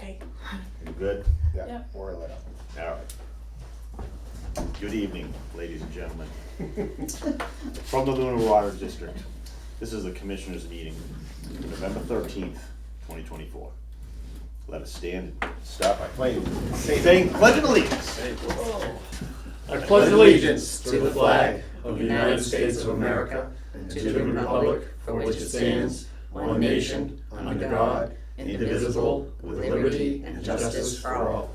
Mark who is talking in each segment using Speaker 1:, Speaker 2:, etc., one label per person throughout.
Speaker 1: Okay.
Speaker 2: You good?
Speaker 1: Yeah.
Speaker 3: We're lit up.
Speaker 2: All right. Good evening, ladies and gentlemen. From the Lunar Water District, this is the Commissioners' meeting, November 13th, 2024. Let us stand and start by saying Pledge of Allegiance.
Speaker 4: I pledge allegiance to the flag of the United States of America and to the republic for which it stands, one nation, under God, indivisible, with liberty and justice for all.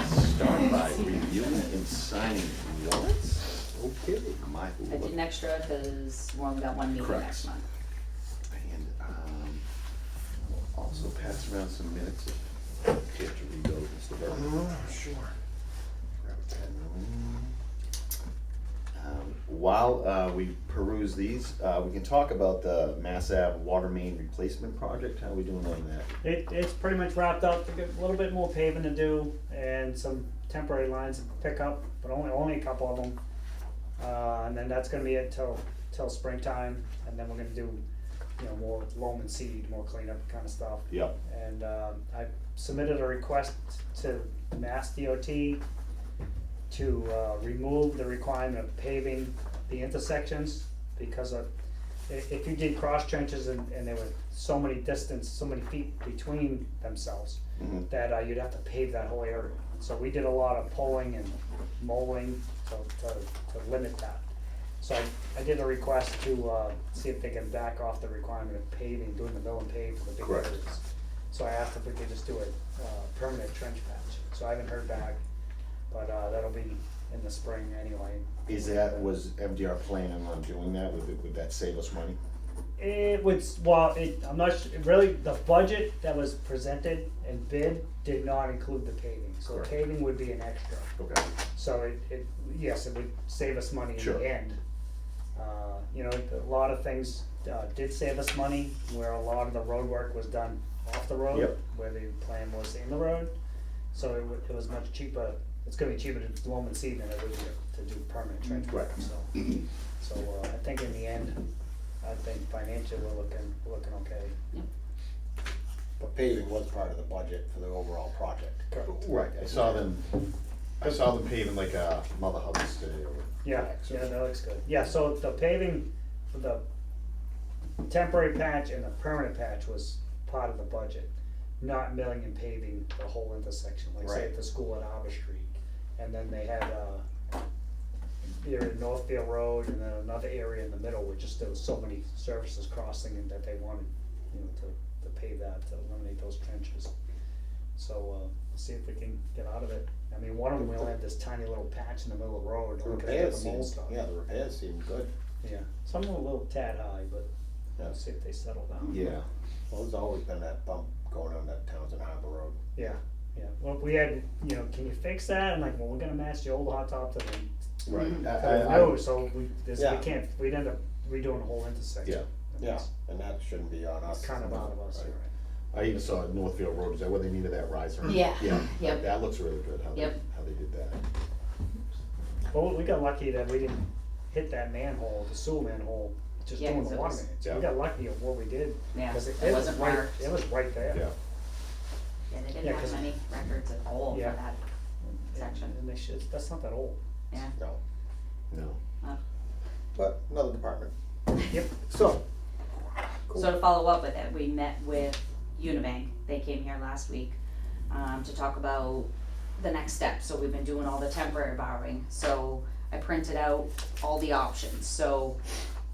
Speaker 2: Start by reviewing and signing warrants. Okay, my
Speaker 5: I did an extra because we only got one meeting
Speaker 2: Correct.
Speaker 5: next month.
Speaker 2: And we'll also pass around some minutes if you care to read those, Mr. Burke.
Speaker 3: Sure.
Speaker 2: Grab a pen. While we peruse these, we can talk about the Mass Ave water main replacement project. How are we doing on that?
Speaker 4: It's pretty much wrapped up. To get a little bit more paving to do and some temporary lines to pick up, but only a couple of them. And then that's gonna be it till springtime, and then we're gonna do, more loam and seed, more cleanup kind of stuff.
Speaker 2: Yep.
Speaker 4: And I submitted a request to Mass DOT to remove the requirement of paving the intersections, because if you did cross trenches and there were so many feet between themselves,
Speaker 2: Mhm.
Speaker 4: that you'd have to pave that whole area. So we did a lot of pulling and mowing to limit that. So I did a request to see if they can back off the requirement of paving, doing the mill and pave for the big
Speaker 2: Correct.
Speaker 4: areas. So I asked if we could just do a permanent trench patch. So I haven't heard back, but that'll be in the spring anyway.
Speaker 2: Was MDR planning on doing that? Would that save us money?
Speaker 4: It would, I'm not sure, really, the budget that was presented and bid did not include the paving, so
Speaker 2: Correct.
Speaker 4: paving would be an extra.
Speaker 2: Okay.
Speaker 4: So yes, it would save us money in
Speaker 2: Sure.
Speaker 4: the end. A lot of things did save us money, where a lot of the road work was done off the road,
Speaker 2: Yep.
Speaker 4: where the plan was in the road. So it was much cheaper, it's gonna be cheaper to loam and seed than it would be to do permanent trench work,
Speaker 2: Right.
Speaker 4: so I think in the end, I think financially we're looking okay.
Speaker 3: But paving was part of the budget for the overall project.
Speaker 2: Right, I saw them paving like a Mother Hubbard's today.
Speaker 4: Yeah, that looks good. Yeah, so the paving for the temporary patch and the permanent patch was part of the budget, not milling and paving the whole intersection, like say
Speaker 3: Right.
Speaker 4: at the school at Arbor Street. And then they had, here in Northfield Road, and then another area in the middle where just there was so many services crossing and that they wanted, to pave that, to eliminate those trenches. So, we'll see if we can get out of it. I mean, one of them, we only had this tiny little patch in the middle of the road.
Speaker 3: The
Speaker 4: only 'cause
Speaker 3: repairs
Speaker 4: the mold
Speaker 3: seemed,
Speaker 4: stuff.
Speaker 3: the repairs seemed good.
Speaker 4: Yeah, some of them a little tad high, but
Speaker 3: Yeah.
Speaker 4: we'll see if they settle down.
Speaker 2: Yeah.
Speaker 3: Well, there's always been that bump going on that Townsend Harbor Road.
Speaker 4: Yeah, well, we had, can you fix that? I'm like, well, we're gonna match the old hot top to the
Speaker 2: Right.
Speaker 4: no, so
Speaker 3: Yeah.
Speaker 4: we'd end up redoing the whole intersection.
Speaker 2: Yeah.
Speaker 4: And
Speaker 3: Yeah,
Speaker 4: it's-
Speaker 3: and that shouldn't be on us.
Speaker 4: It's kind of out of us,
Speaker 3: Right.
Speaker 4: you're right.
Speaker 2: I even saw Northfield Road, is that where they needed that riser?
Speaker 5: Yeah.
Speaker 2: Yeah,
Speaker 5: Yep.
Speaker 2: that looks really good, how
Speaker 5: Yep.
Speaker 2: they did that.
Speaker 4: Well, we got lucky that we didn't hit that manhole, the sewer manhole, just
Speaker 5: Yeah,
Speaker 4: doing
Speaker 5: 'cause
Speaker 4: the
Speaker 5: it
Speaker 4: water
Speaker 5: was-
Speaker 4: mains.
Speaker 2: Yeah.
Speaker 4: We got lucky of what we did.
Speaker 5: Yeah,
Speaker 4: 'Cause
Speaker 5: it
Speaker 4: was
Speaker 5: wasn't
Speaker 4: right,
Speaker 5: marked.
Speaker 4: it was right there.
Speaker 2: Yeah.
Speaker 5: Yeah, they didn't
Speaker 4: Yeah,
Speaker 5: have
Speaker 4: 'cause-
Speaker 5: many records at all for
Speaker 4: Yeah.
Speaker 5: that section.
Speaker 4: And they should, that's not that old.
Speaker 5: Yeah.
Speaker 3: No,
Speaker 2: No.
Speaker 3: but another department.
Speaker 4: Yep.
Speaker 3: So. Cool.
Speaker 5: So to follow up with it, we met with Unibank. They came here last week to talk about the next step. So we've been doing all the temporary borrowing. So I printed out all the options. So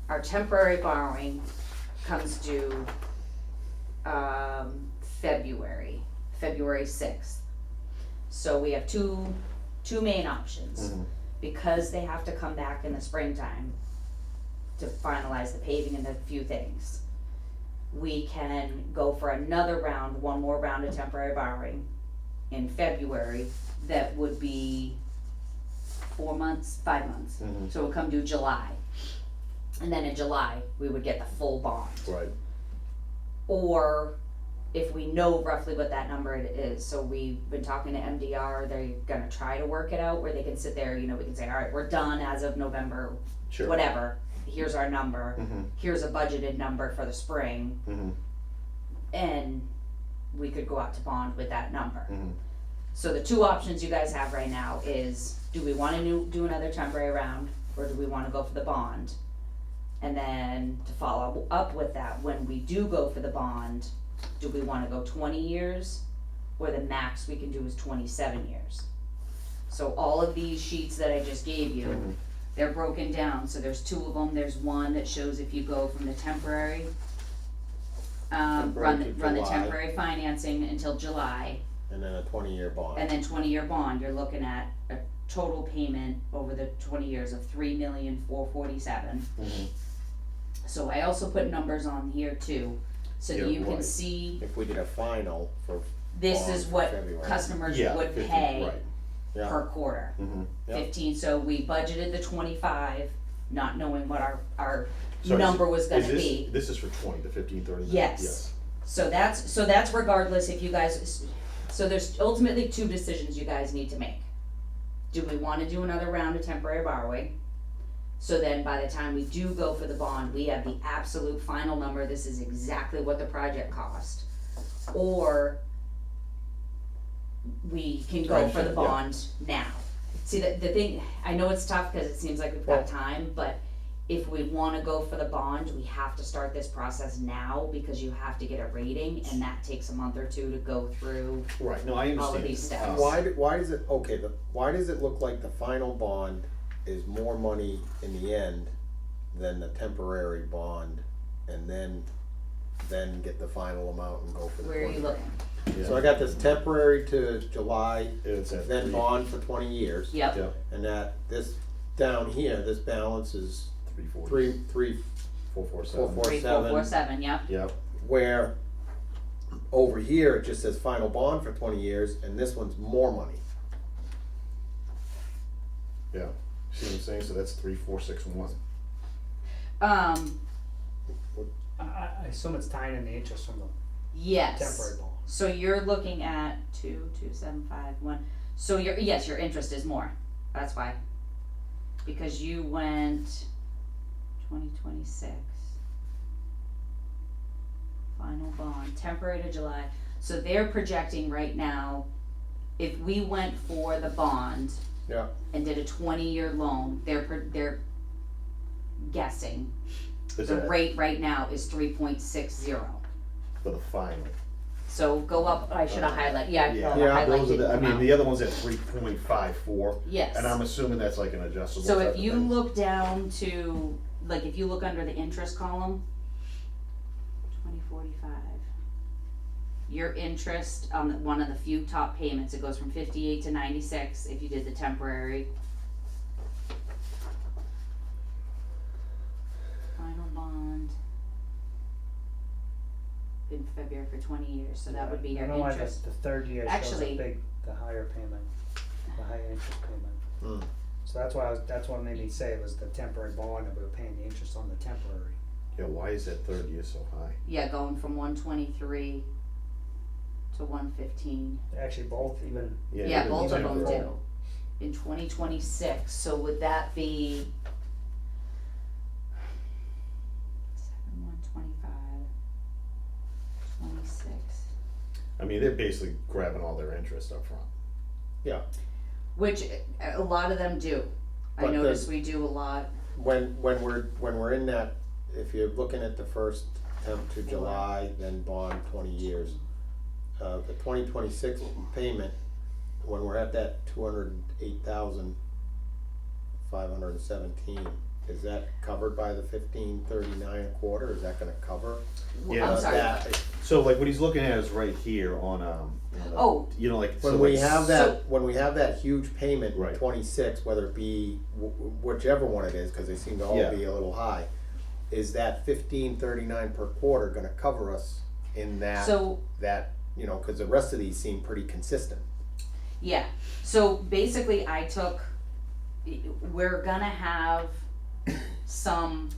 Speaker 5: our temporary borrowing comes due February 6th. So we have two main options.
Speaker 2: Mhm.
Speaker 5: Because they have to come back in the springtime to finalize the paving and a few things. We can go for one more round of temporary borrowing in February that would be 5 months.
Speaker 2: Mhm.
Speaker 5: So it would come due July. And then in July, we would get the full bond.
Speaker 2: Right.
Speaker 5: Or if we know roughly what that number it is, so we've been talking to MDR, they're gonna try to work it out where they can sit there, we can say, all right, we're done as of November,
Speaker 2: Sure.
Speaker 5: whatever. here's our number,
Speaker 2: Mm-hmm.
Speaker 5: here's a budgeted number for the spring,
Speaker 2: Mm-hmm.
Speaker 5: and we could go out to bond with that number.
Speaker 2: Mm-hmm.
Speaker 5: So the two options you guys have right now is, do we wanna do another temporary round, or do we wanna go for the bond? And then to follow up with that, when we do go for the bond, do we wanna go 20 years, or the max we can do is 27 years? So all of these sheets that I just gave you,
Speaker 2: Mhm.
Speaker 5: they're broken down, so there's two of them, there's one that shows if you go from the temporary, run
Speaker 3: Temporary to
Speaker 5: the
Speaker 3: July.
Speaker 5: temporary financing until July,
Speaker 3: And then a 20-year bond.
Speaker 5: and then 20-year bond, you're looking at a total payment over the 20 years of $3,447,000.
Speaker 2: Mm-hmm.
Speaker 5: So I also put numbers on here too, so that
Speaker 2: Yeah,
Speaker 5: you can
Speaker 2: right.
Speaker 5: see,
Speaker 3: If we did a final for,
Speaker 5: this
Speaker 3: bond
Speaker 5: is
Speaker 3: for
Speaker 5: what
Speaker 3: February.
Speaker 5: customers
Speaker 2: Yeah,
Speaker 5: would
Speaker 2: 50,
Speaker 5: pay
Speaker 2: right.
Speaker 3: yeah,
Speaker 5: per quarter.
Speaker 2: Mm-hmm.
Speaker 3: Yeah.
Speaker 5: 15, so we budgeted the 25, not knowing what our
Speaker 2: So
Speaker 5: number was gonna
Speaker 2: is this,
Speaker 5: be.
Speaker 2: This is for 20, the 1530?
Speaker 5: Yes. So that's regardless if you guys, so there's ultimately two decisions you guys need to make. Do we wanna do another round of temporary borrowing? So then by the time we do go for the bond, we have the absolute final number, this is exactly what the project cost. Or we can go for the
Speaker 2: Yeah.
Speaker 5: bond now. See, the thing, I know it's tough cause it seems like we've got
Speaker 3: Well-
Speaker 5: time, but if we wanna go for the bond, we have to start this process now because you have to get a rating and that takes a month or two to go through.
Speaker 2: Right, no, I understand.
Speaker 5: All of these steps.
Speaker 3: why does it, okay, why does it look like the final bond is more money in the end than the temporary bond, and then get the final amount and go for the 20?
Speaker 5: Where are you looking?
Speaker 2: Yeah.
Speaker 3: So I got this temporary to July,
Speaker 2: It's at
Speaker 3: then
Speaker 2: three-
Speaker 3: bond for 20 years.
Speaker 5: Yep,
Speaker 2: Yeah,
Speaker 3: And that, this, down here, this balance is
Speaker 2: 340. 447.
Speaker 5: 3447, yep,
Speaker 2: Yep,
Speaker 3: where over here, it just says final bond for 20 years, and this one's more money.
Speaker 2: yeah. See what I'm saying? So that's 3461.
Speaker 4: I assume it's tying in the interest from the
Speaker 5: yes.
Speaker 4: temporary bond.
Speaker 5: So you're looking at 22751, so your interest is more, that's why. Because you went 2026. Final bond, temporary to July, so they're projecting right now, if we went for the bond
Speaker 3: Yeah.
Speaker 5: and did a 20-year loan, they're guessing,
Speaker 2: Is
Speaker 5: the
Speaker 2: that
Speaker 5: rate right now is 3.60.
Speaker 2: for the final?
Speaker 5: So go up, I should have highlighted, yeah,
Speaker 2: Yeah,
Speaker 3: Yeah,
Speaker 2: those are the, I mean,
Speaker 5: amount.
Speaker 2: the other one's at 3.54.
Speaker 5: Yes.
Speaker 2: And I'm assuming that's like an adjustable.
Speaker 5: So
Speaker 2: type
Speaker 5: if
Speaker 2: of
Speaker 5: you
Speaker 2: thing.
Speaker 5: look down to, like, if you look under the interest column, 2045, your interest on one of the few top payments, it goes from 58 to 96 if you did the temporary. Final bond in February for 20 years, so that would be your
Speaker 4: I know like
Speaker 5: interest.
Speaker 4: the third year shows
Speaker 5: Actually-
Speaker 4: the higher payment, the higher interest payment.
Speaker 3: Mm.
Speaker 4: So that's what made me say it was the temporary bond, and we were paying the interest on the temporary.
Speaker 2: Yeah, why is that third year so high?
Speaker 5: Yeah, going from 123 to 115.
Speaker 4: Actually, both even,
Speaker 5: Yeah,
Speaker 2: even
Speaker 5: both of them
Speaker 2: temporary.
Speaker 5: do. In 2026, so would that be 7/125, 26,
Speaker 2: I mean, they're basically grabbing all their interest up front.
Speaker 3: Yeah.
Speaker 5: which a lot of them do. I
Speaker 3: But the-
Speaker 5: notice we do a lot.
Speaker 3: When we're in that, if you're looking at the first temp to July, then bond 20 years, the 2026 payment, when we're at that 208,517, is that covered by the 1539 a quarter? Is that gonna cover?
Speaker 2: Yeah,
Speaker 5: I'm sorry.
Speaker 3: that?
Speaker 2: So like what he's looking at is right here on,
Speaker 5: Oh.
Speaker 2: you know, like. so
Speaker 3: When we
Speaker 2: like
Speaker 3: have
Speaker 2: s-
Speaker 3: that, when we have that huge payment in
Speaker 2: Right.
Speaker 3: 26, whether it be whichever one it is, cause they seem to all
Speaker 2: Yeah.
Speaker 3: be a little high, is that 1539 per quarter gonna cover us in
Speaker 5: So,
Speaker 3: that, you know, cause the rest of these seem pretty consistent.
Speaker 5: yeah, so basically we're gonna have some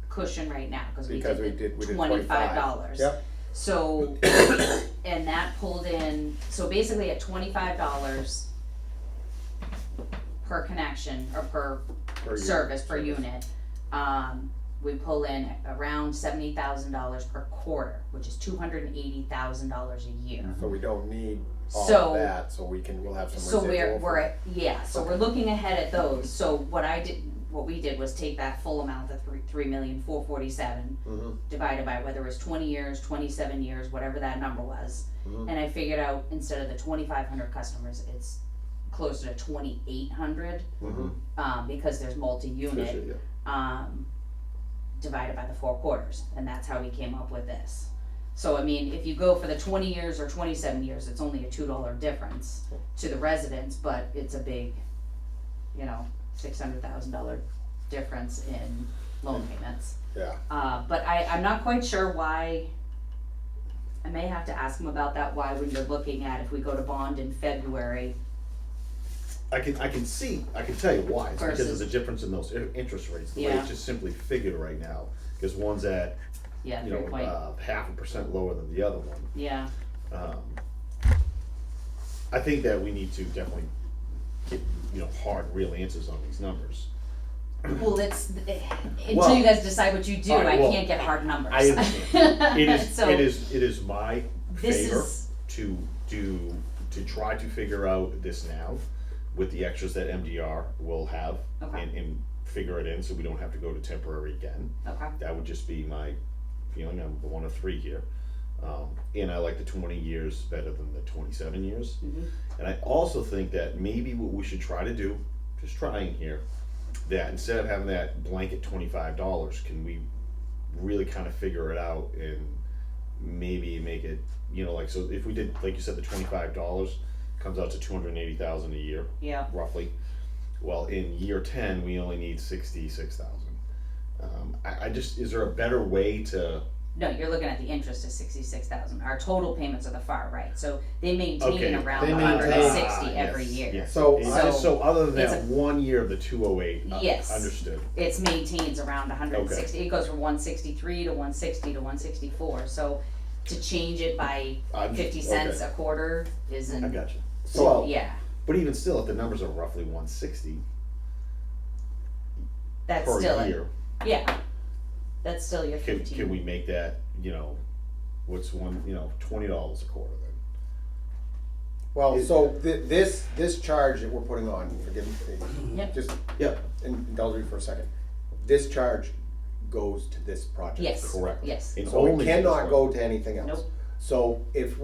Speaker 5: cushion right now, cause we
Speaker 3: Because
Speaker 5: did
Speaker 3: we did
Speaker 5: $25.
Speaker 3: Yep,
Speaker 5: So, and that pulled in, so basically at $25 per connection or per
Speaker 3: per year.
Speaker 5: service, per unit, We pull in around $70,000 per quarter, which is $280,000 a year.
Speaker 3: So we don't need all
Speaker 5: So-
Speaker 3: of that, so we'll have some
Speaker 5: So
Speaker 3: residual.
Speaker 5: we're looking ahead at those, so what we did was take that full amount, the 3,447,000,
Speaker 3: Mm-hmm,
Speaker 5: divided by whether it was 20 years, 27 years, whatever that number was.
Speaker 3: Mhm.
Speaker 5: And I figured out instead of the 2,500 customers, it's closer to 2,800,
Speaker 3: mm-hmm.
Speaker 5: because there's multi-unit,
Speaker 2: Sure, yeah.
Speaker 5: divided by the 4 quarters, and that's how we came up with this. So I mean, if you go for the 20 years or 27 years, it's only a $2 difference to the residents, but it's a big, $600,000 difference in loan payments.
Speaker 3: Yeah,
Speaker 5: But I'm not quite sure why, I may have to ask him about that, why when you're looking at if we go to bond in February,
Speaker 2: I can tell you why, it's because of
Speaker 5: Versus-
Speaker 2: the difference in those interest rates, the way
Speaker 5: Yeah.
Speaker 2: it's just simply figured right now. Cause one's at,
Speaker 5: yeah, 3 point,
Speaker 2: 0.5% lower than the other one.
Speaker 5: yeah,
Speaker 2: I think that we need to definitely get, hard, real answers on these numbers.
Speaker 5: well, until
Speaker 2: Well,
Speaker 5: you guys decide what you do,
Speaker 2: alright,
Speaker 5: I
Speaker 2: well,
Speaker 5: can't get hard numbers.
Speaker 2: I understand.
Speaker 5: So,
Speaker 2: It is my
Speaker 5: this
Speaker 2: favor
Speaker 5: is,
Speaker 2: to try to figure out this now with the extras that MDR will have
Speaker 5: Okay.
Speaker 2: and figure it in so we don't have to go to temporary again.
Speaker 5: okay,
Speaker 2: That would just be my feeling. I'm the one of 3 here. And I like the 20 years better than the 27 years.
Speaker 5: Mhm.
Speaker 2: And I also think that maybe what we should try to do, just trying here, that instead of having that blanket $25, can we really kind of figure it out and maybe make it, so if we did, like you said, the $25 comes out to $280,000 a year,
Speaker 5: yeah,
Speaker 2: roughly. Well, in year 10, we only need 66,000. Is there a better way to?
Speaker 5: no, you're looking at the interest of 66,000, our total payments are the far right, so they maintain
Speaker 2: Okay.
Speaker 5: around
Speaker 3: They
Speaker 5: 160
Speaker 3: maintain-
Speaker 5: every
Speaker 2: yes,
Speaker 5: year.
Speaker 2: yes.
Speaker 3: So
Speaker 2: It's
Speaker 3: I-
Speaker 2: just so other than
Speaker 5: It's
Speaker 2: that 1 year of the 208,
Speaker 5: Yes.
Speaker 2: understood.
Speaker 5: It's maintains around 160, it goes from 163 to 160 to 164, so to change it by
Speaker 2: I'm-
Speaker 5: 50 cents
Speaker 2: okay.
Speaker 5: a quarter
Speaker 2: I
Speaker 5: isn't,
Speaker 2: gotcha.
Speaker 3: so,
Speaker 5: yeah,
Speaker 2: But even still, if the numbers are roughly 160
Speaker 5: that's
Speaker 2: per
Speaker 5: still,
Speaker 2: year,
Speaker 5: yeah, that's still your
Speaker 2: can
Speaker 5: 15.
Speaker 2: we make that, what's $20 a quarter then?
Speaker 3: well,
Speaker 2: Is-
Speaker 3: so this charge that we're putting on, forgive me,
Speaker 5: Yep.
Speaker 3: just
Speaker 2: Yep.
Speaker 3: indulge me for a second. This charge goes to this project.
Speaker 5: Yes,
Speaker 2: Correct.
Speaker 5: yes,
Speaker 2: And
Speaker 3: So
Speaker 2: only
Speaker 3: it
Speaker 2: this
Speaker 3: cannot
Speaker 2: one.
Speaker 3: go to anything else.
Speaker 5: Nope.
Speaker 3: So if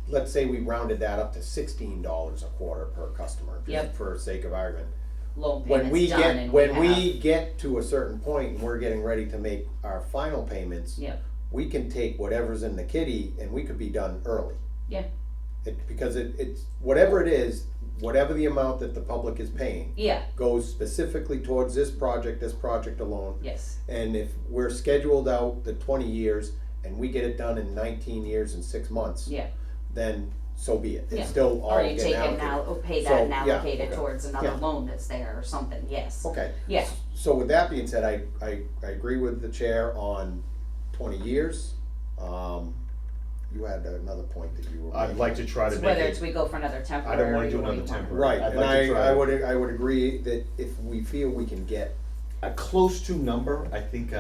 Speaker 3: let's say we rounded that up to $16 a quarter per customer, just
Speaker 5: Yep.
Speaker 3: for sake of argument.
Speaker 5: loan
Speaker 3: When we
Speaker 5: payments done
Speaker 3: get,
Speaker 5: and
Speaker 3: when
Speaker 5: have,
Speaker 3: we get to a certain point and we're getting ready to make our final payments,
Speaker 5: Yep.
Speaker 3: we can take whatever's in the kitty and we could be done early.
Speaker 5: Yeah.
Speaker 3: Because it's, whatever it is, whatever the amount that the public is paying,
Speaker 5: yeah,
Speaker 3: goes specifically towards this project alone.
Speaker 5: yes,
Speaker 3: And if we're scheduled out the 20 years and we get it done in 19 years and 6 months,
Speaker 5: yeah,
Speaker 3: then so be it.
Speaker 5: Yeah.
Speaker 3: It's still all
Speaker 5: or you
Speaker 3: getting
Speaker 5: take it
Speaker 3: allocated.
Speaker 5: now, or pay
Speaker 3: So,
Speaker 5: that and
Speaker 3: yeah,
Speaker 5: allocate it
Speaker 3: okay.
Speaker 5: towards another
Speaker 3: Yeah.
Speaker 5: loan that's there or something, yes,
Speaker 3: Okay.
Speaker 5: yeah,
Speaker 3: So with that being said, I agree with the chair on 20 years. You had another point that you were
Speaker 2: I'd
Speaker 3: making.
Speaker 2: like to try to
Speaker 5: so
Speaker 2: make
Speaker 5: whether
Speaker 2: it.
Speaker 5: it's we go for another
Speaker 2: I
Speaker 5: temporary.
Speaker 2: don't wanna do
Speaker 5: or we
Speaker 2: another
Speaker 5: want-
Speaker 2: temporary.
Speaker 3: Right,
Speaker 2: I'd
Speaker 3: and
Speaker 2: like to try-
Speaker 3: I would agree that if we feel we can get,
Speaker 2: A close to number, I think,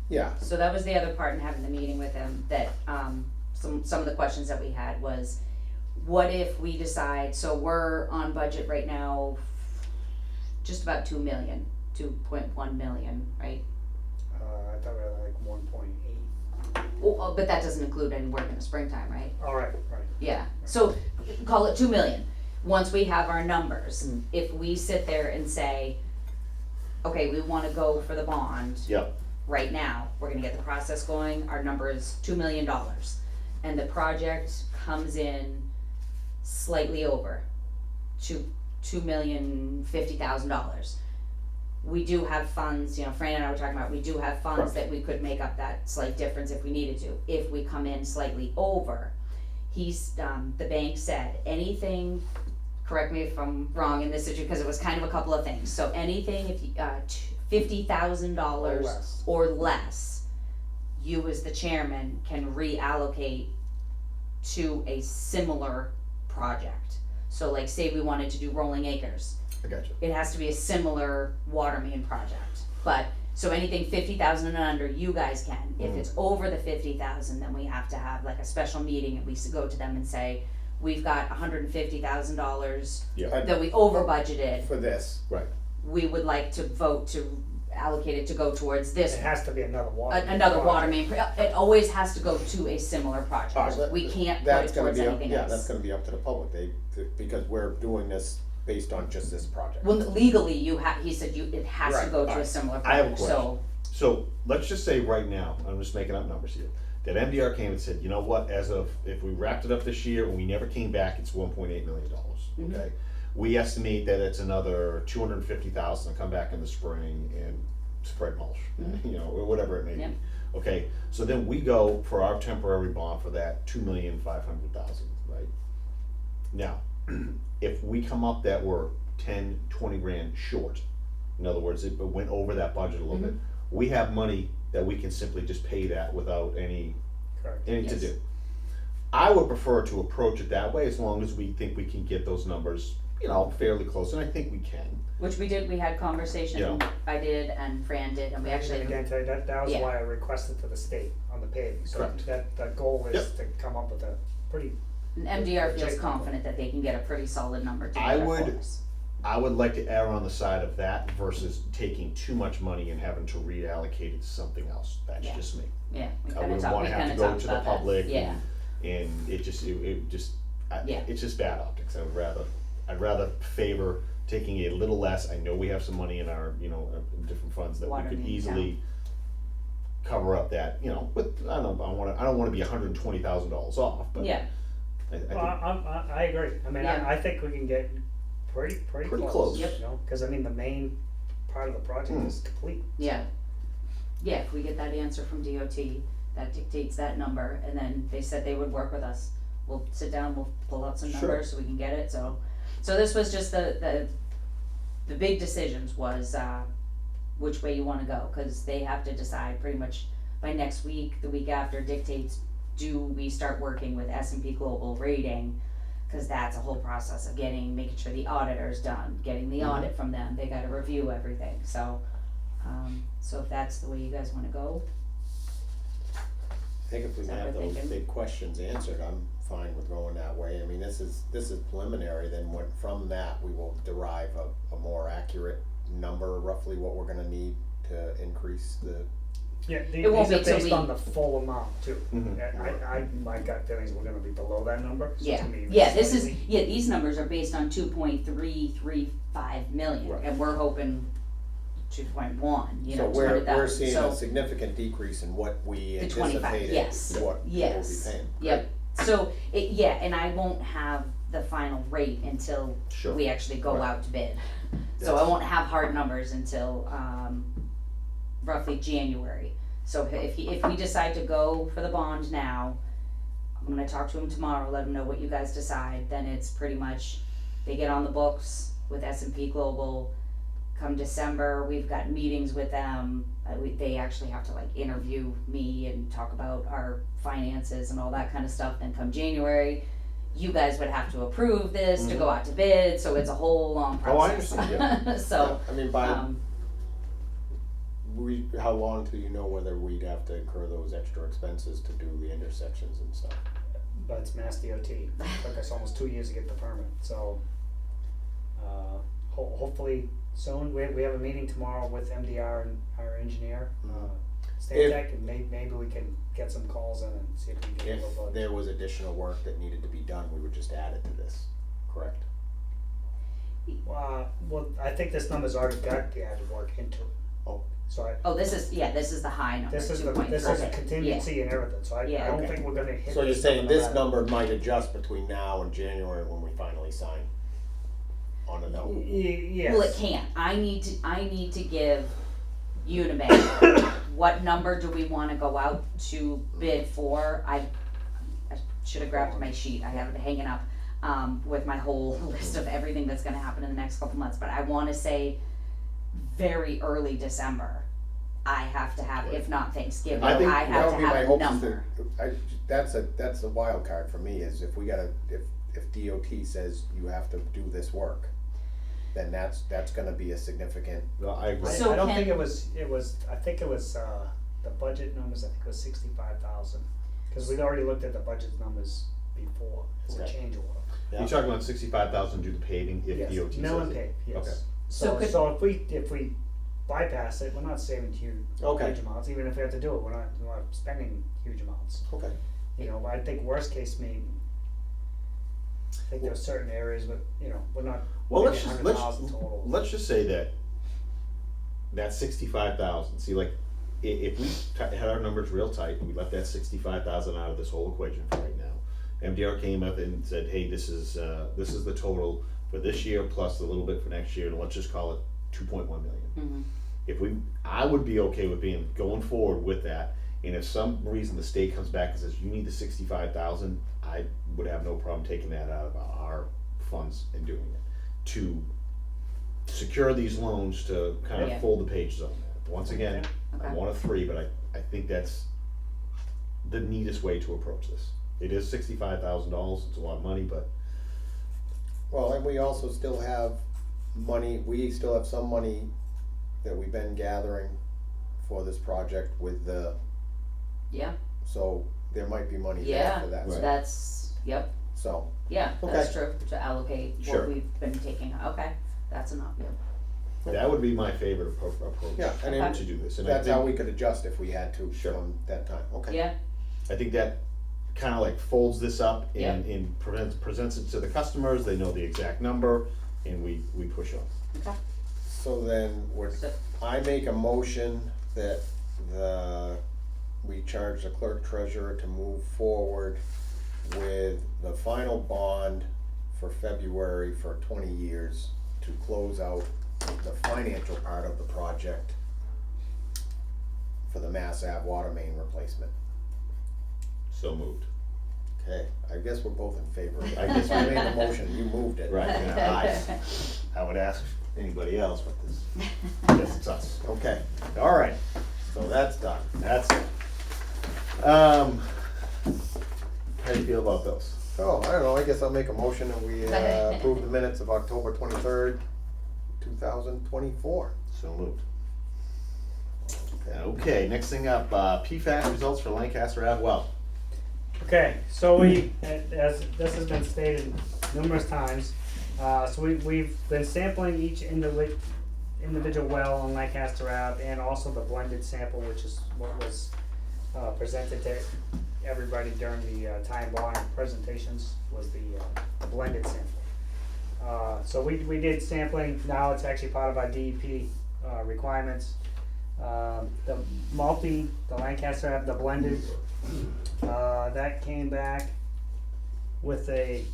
Speaker 3: yeah,
Speaker 5: So that was the other part in having the meeting with him, that, some of the questions that we had was, what if we decide, so we're on budget right now, just about 2 million, 2.1 million, right?
Speaker 4: I thought we were like 1.8.
Speaker 5: Oh, but that doesn't include any work in the springtime, right?
Speaker 4: Alright, right.
Speaker 5: Yeah, so call it 2 million. Once we have our numbers, if we sit there and say, okay, we wanna go for the bond
Speaker 2: yep,
Speaker 5: right now, we're gonna get the process going, our number is $2 million. And the project comes in slightly over $2,050,000. We do have funds, Fran and I were talking about, we do have funds that we could make up that slight difference if we needed to. If we come in slightly over, the bank said, anything, correct me if I'm wrong in this situation, because it was kind of a couple of things. So anything, if you, $50,000
Speaker 4: less.
Speaker 5: or less, you as the chairman can reallocate to a similar project. So like say we wanted to do Rolling Acres,
Speaker 3: I got you.
Speaker 5: It has to be a similar water main project, but, so anything 50,000 and under, you guys can. If it's over the 50,000, then we have to have like a special meeting and we go to them and say, we've got $150,000
Speaker 2: Yeah,
Speaker 5: that we over budgeted,
Speaker 3: For this,
Speaker 2: right.
Speaker 5: we would like to vote to allocate it to go towards this,
Speaker 4: It has to be another water.
Speaker 5: another water
Speaker 4: project.
Speaker 5: main, it always has to go to a similar project.
Speaker 3: Alright,
Speaker 5: We can't put
Speaker 3: that's
Speaker 5: it
Speaker 3: gonna
Speaker 5: towards
Speaker 3: be up,
Speaker 5: anything
Speaker 3: yeah,
Speaker 5: else.
Speaker 3: that's gonna be up to the public, because we're doing this based on just this project.
Speaker 5: Well, legally, he said it has to
Speaker 3: Right,
Speaker 5: go to a
Speaker 3: alright.
Speaker 5: similar
Speaker 2: I have a
Speaker 5: project, so,
Speaker 2: So let's just say right now, I'm just making up numbers here, that MDR came and said, you know what, if we wrapped it up this year and we never came back, it's $1.8 million, okay? We estimate that it's another $250,000 to come back in the spring and spread mulch, you know, or whatever it may
Speaker 5: Yep.
Speaker 2: be. Okay, so then we go for our temporary bond for that $2,500,000, right? Now, if we come up that we're 10, 20 grand short, in other words, it went over that budget a little bit, we have money that we can simply just pay that without any
Speaker 4: Correct.
Speaker 2: to
Speaker 5: Yes.
Speaker 2: do. I would prefer to approach it that way as long as we think we can get those numbers, you know, fairly close, and I think we can.
Speaker 5: which we did, we had conversation,
Speaker 2: Yeah.
Speaker 5: I did and Fran did, and we actually,
Speaker 4: And again, that was
Speaker 5: Yeah.
Speaker 4: why I requested to the state on the paving, so
Speaker 2: Correct.
Speaker 4: that goal is to come up with a pretty,
Speaker 5: MDR feels
Speaker 4: Check.
Speaker 5: confident that they can get a pretty solid number
Speaker 2: I
Speaker 5: together for
Speaker 2: would-
Speaker 5: us.
Speaker 2: I would like to err on the side of that versus taking too much money and having to reallocate it to something else. That's
Speaker 5: Yeah.
Speaker 2: just me.
Speaker 5: Yeah, we
Speaker 2: I
Speaker 5: kinda
Speaker 2: wouldn't
Speaker 5: talked, we
Speaker 2: wanna have
Speaker 5: kinda
Speaker 2: to go
Speaker 5: talked
Speaker 2: to the
Speaker 5: about that,
Speaker 2: public
Speaker 5: yeah,
Speaker 2: and it just,
Speaker 5: Yeah.
Speaker 2: it's just bad optics. I'd rather favor taking a little less. I know we have some money in our, you know, different funds that we
Speaker 5: Water
Speaker 2: could
Speaker 5: main,
Speaker 2: easily cover up that, you know, with, I don't wanna be $120,000 off, but
Speaker 5: yeah,
Speaker 2: I think,
Speaker 4: I agree, I mean,
Speaker 5: Yeah.
Speaker 4: I think we can get pretty
Speaker 2: Pretty
Speaker 4: close.
Speaker 2: close.
Speaker 5: Yep.
Speaker 4: You know, cause I mean, the main part of the project
Speaker 2: Hmm.
Speaker 4: is complete.
Speaker 5: yeah. Yeah, if we get that answer from DOT, that dictates that number, and then they said they would work with us. We'll sit down, we'll pull out some
Speaker 2: Sure.
Speaker 5: numbers so we can get it, so this was just the big decisions was, which way you wanna go, cause they have to decide pretty much by next week, the week after dictates, do we start working with S&P Global Rating? Cause that's a whole process of making sure the auditor's done, getting the audit from them, they gotta review everything, so if that's the way you guys wanna go,
Speaker 3: I think if we
Speaker 5: Is that
Speaker 3: have
Speaker 5: what we're
Speaker 3: those
Speaker 5: thinking?
Speaker 3: big questions answered, I'm fine with going that way. I mean, this is preliminary, then from that, we will derive a more accurate number, roughly what we're gonna need to increase the,
Speaker 4: Yeah,
Speaker 5: It won't
Speaker 4: these
Speaker 5: be
Speaker 4: are
Speaker 5: till
Speaker 4: based
Speaker 5: we-
Speaker 4: on the full amount too.
Speaker 2: Mhm.
Speaker 4: My gut feelings, we're gonna be below that number, so it's
Speaker 5: yeah,
Speaker 4: gonna be even
Speaker 5: yeah, this is,
Speaker 4: slightly-
Speaker 5: yeah, these numbers are based on 2.335 million,
Speaker 2: Right.
Speaker 5: and we're hoping 2.1, you know,
Speaker 3: so we're
Speaker 5: 200,000,
Speaker 3: seeing
Speaker 5: so.
Speaker 3: a significant decrease in what we
Speaker 5: The 25,
Speaker 3: anticipated,
Speaker 5: yes,
Speaker 3: what we'll be
Speaker 5: yes,
Speaker 3: paying.
Speaker 5: yep, so, and I won't have the final rate until
Speaker 2: Sure.
Speaker 5: we actually go
Speaker 2: Right.
Speaker 5: out to bid. So I
Speaker 2: Yes.
Speaker 5: won't have hard numbers until, roughly January. So if we decide to go for the bond now, I'm gonna talk to him tomorrow, let him know what you guys decide, then it's pretty much, they get on the books with S&P Global. Come December, we've got meetings with them, they actually have to like interview me and talk about our finances and all that kind of stuff, then come January, you guys would have to approve this to go out to bid, so it's a whole long
Speaker 2: Oh, I
Speaker 5: process.
Speaker 2: understand,
Speaker 5: So,
Speaker 3: I mean, by,
Speaker 5: um,
Speaker 3: how long till you know whether we'd have to incur those extra expenses to do the intersections and stuff?
Speaker 4: But it's Mass DOT, it took us almost 2 years to get the permit, so, hopefully soon, we have a meeting tomorrow with MDR and our engineer, State
Speaker 3: If-
Speaker 4: Tech, and maybe we can get some calls in and see if we can get a
Speaker 3: If
Speaker 4: little bit.
Speaker 3: there was additional work that needed to be done, we would just add it to this, correct?
Speaker 4: Well, I think this number's already got the added work into it.
Speaker 3: Oh.
Speaker 4: So
Speaker 5: this is the high number,
Speaker 4: this is
Speaker 5: 2.3.
Speaker 4: this is a contingency and everything, so I
Speaker 5: Yeah.
Speaker 4: don't
Speaker 3: Okay.
Speaker 4: think we're gonna hit.
Speaker 3: So you're
Speaker 4: this
Speaker 3: saying
Speaker 4: number no
Speaker 3: this
Speaker 4: matter-
Speaker 3: number might adjust between now and January when we finally sign on a note?
Speaker 4: Yes.
Speaker 5: Well, it can't, I need to give Unibank, what number do we wanna go out to bid for? I should've grabbed my sheet, I have it hanging up, with my whole list of everything that's gonna happen in the next couple months, but I wanna say very early December. I have to have, if not Thanksgiving,
Speaker 3: I think
Speaker 5: I
Speaker 3: that
Speaker 5: have
Speaker 3: would
Speaker 5: to
Speaker 3: be my
Speaker 5: have a
Speaker 3: hopes is
Speaker 5: number.
Speaker 3: that, that's a wild card for me, is if we gotta, if DOT says you have to do this work. then that's gonna be a significant,
Speaker 2: Well, I agree.
Speaker 5: So
Speaker 4: I don't
Speaker 5: can-
Speaker 4: think it was, I think it was, the budget numbers, I think it was 65,000. Cause we'd already looked at the budget numbers before, as a
Speaker 3: Okay.
Speaker 4: change order.
Speaker 2: You're talking about 65,000 to do the paving if
Speaker 4: Yes,
Speaker 2: DOT says
Speaker 4: mill and
Speaker 2: it.
Speaker 4: pave, yes.
Speaker 2: Okay.
Speaker 5: So
Speaker 4: So,
Speaker 5: could-
Speaker 4: so if we bypass it, we're not saving huge
Speaker 3: Okay.
Speaker 4: amounts, even if we have to do it, we're not spending huge amounts.
Speaker 3: okay.
Speaker 4: You know, I think worst case maybe, I think there's certain areas, but, you know, we're not
Speaker 2: Well,
Speaker 4: maybe
Speaker 2: let's just
Speaker 4: 100,000 total.
Speaker 2: let's just say that that's 65,000. See, like if we had our numbers real tight and we left that 65,000 out of this whole equation for right now, MDR came up and said, "Hey, this is the total for this year plus a little bit for next year, and let's just call it 2.1 million." I would be okay with going forward with that. And if some reason the state comes back and says you need the 65,000, I would have no problem taking that out of our funds and doing it to secure these loans to kind of
Speaker 5: Yeah.
Speaker 2: fold the pages on that. Once again,
Speaker 5: Okay.
Speaker 2: I'm one of three, but I think that's the neatest way to approach this. It is $65,000. It's a lot of money, but
Speaker 3: Well, and we also still have money, we still have some money that we've been gathering for this project with the,
Speaker 5: Yeah,
Speaker 3: so there might be money there
Speaker 5: yeah,
Speaker 3: for that,
Speaker 2: Right.
Speaker 5: that's, yep,
Speaker 3: so,
Speaker 5: yeah, that's
Speaker 3: Okay.
Speaker 5: true, to allocate
Speaker 2: Sure.
Speaker 5: what we've been taking, okay, that's enough, yeah.
Speaker 2: that would be my favorite approach
Speaker 3: yeah, and
Speaker 5: Okay.
Speaker 3: then
Speaker 2: to do this. And I
Speaker 3: that's how
Speaker 2: think-
Speaker 3: we could adjust if we had to
Speaker 2: Sure.
Speaker 3: from that time, okay.
Speaker 5: Yeah,
Speaker 2: I think that kind of like folds this up
Speaker 5: Yeah.
Speaker 2: and presents it to the customers, they know the exact number, and we push on.
Speaker 5: okay,
Speaker 3: So then,
Speaker 5: so,
Speaker 3: I make a motion that we charge the clerk treasurer to move forward with the final bond for February for 20 years to close out the financial part of the project for the Mass Ave water main replacement.
Speaker 2: So moved.
Speaker 3: Okay, I guess we're both in favor of it.
Speaker 2: I guess
Speaker 3: I
Speaker 2: we-
Speaker 3: made the motion, you moved it.
Speaker 2: Right, yeah, I would ask anybody else, but this, I guess it's us.
Speaker 3: Okay,
Speaker 2: All right,
Speaker 3: so that's done.
Speaker 2: that's it. How do you feel about those?
Speaker 3: Oh, I don't know, I guess I'll make a motion that we approve the minutes of October 23rd, 2024.
Speaker 2: So moved. Okay, next thing up, PFAS results for Lancaster Ave well.
Speaker 4: Okay, so as this has been stated numerous times, so we've been sampling each individual well on Lancaster Ave and also the blended sample, which is what was presented to everybody during the time bond presentations, was the blended sample. So we did sampling, now it's actually part of our DEP requirements. The Lancaster Ave, the blended, that came back with a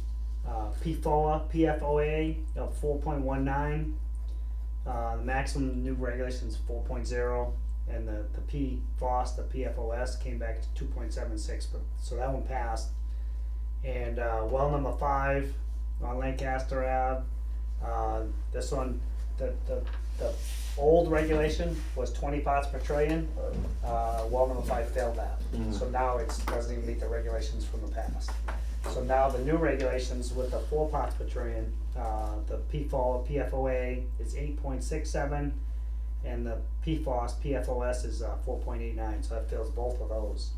Speaker 4: PFOA of 4.19. The maximum new regulation is 4.0, and the PFOS, the PFOS, came back to 2.76. But so that one passed. And well number 5 on Lancaster Ave. This one, the old regulation was 20 parts per trillion. Well number 5 failed that. So now it doesn't even meet the regulations from the past. So now the new regulations with the 4 parts per trillion, the PFOA is 8.67, and the PFOS is 4.89. So that fills both of those.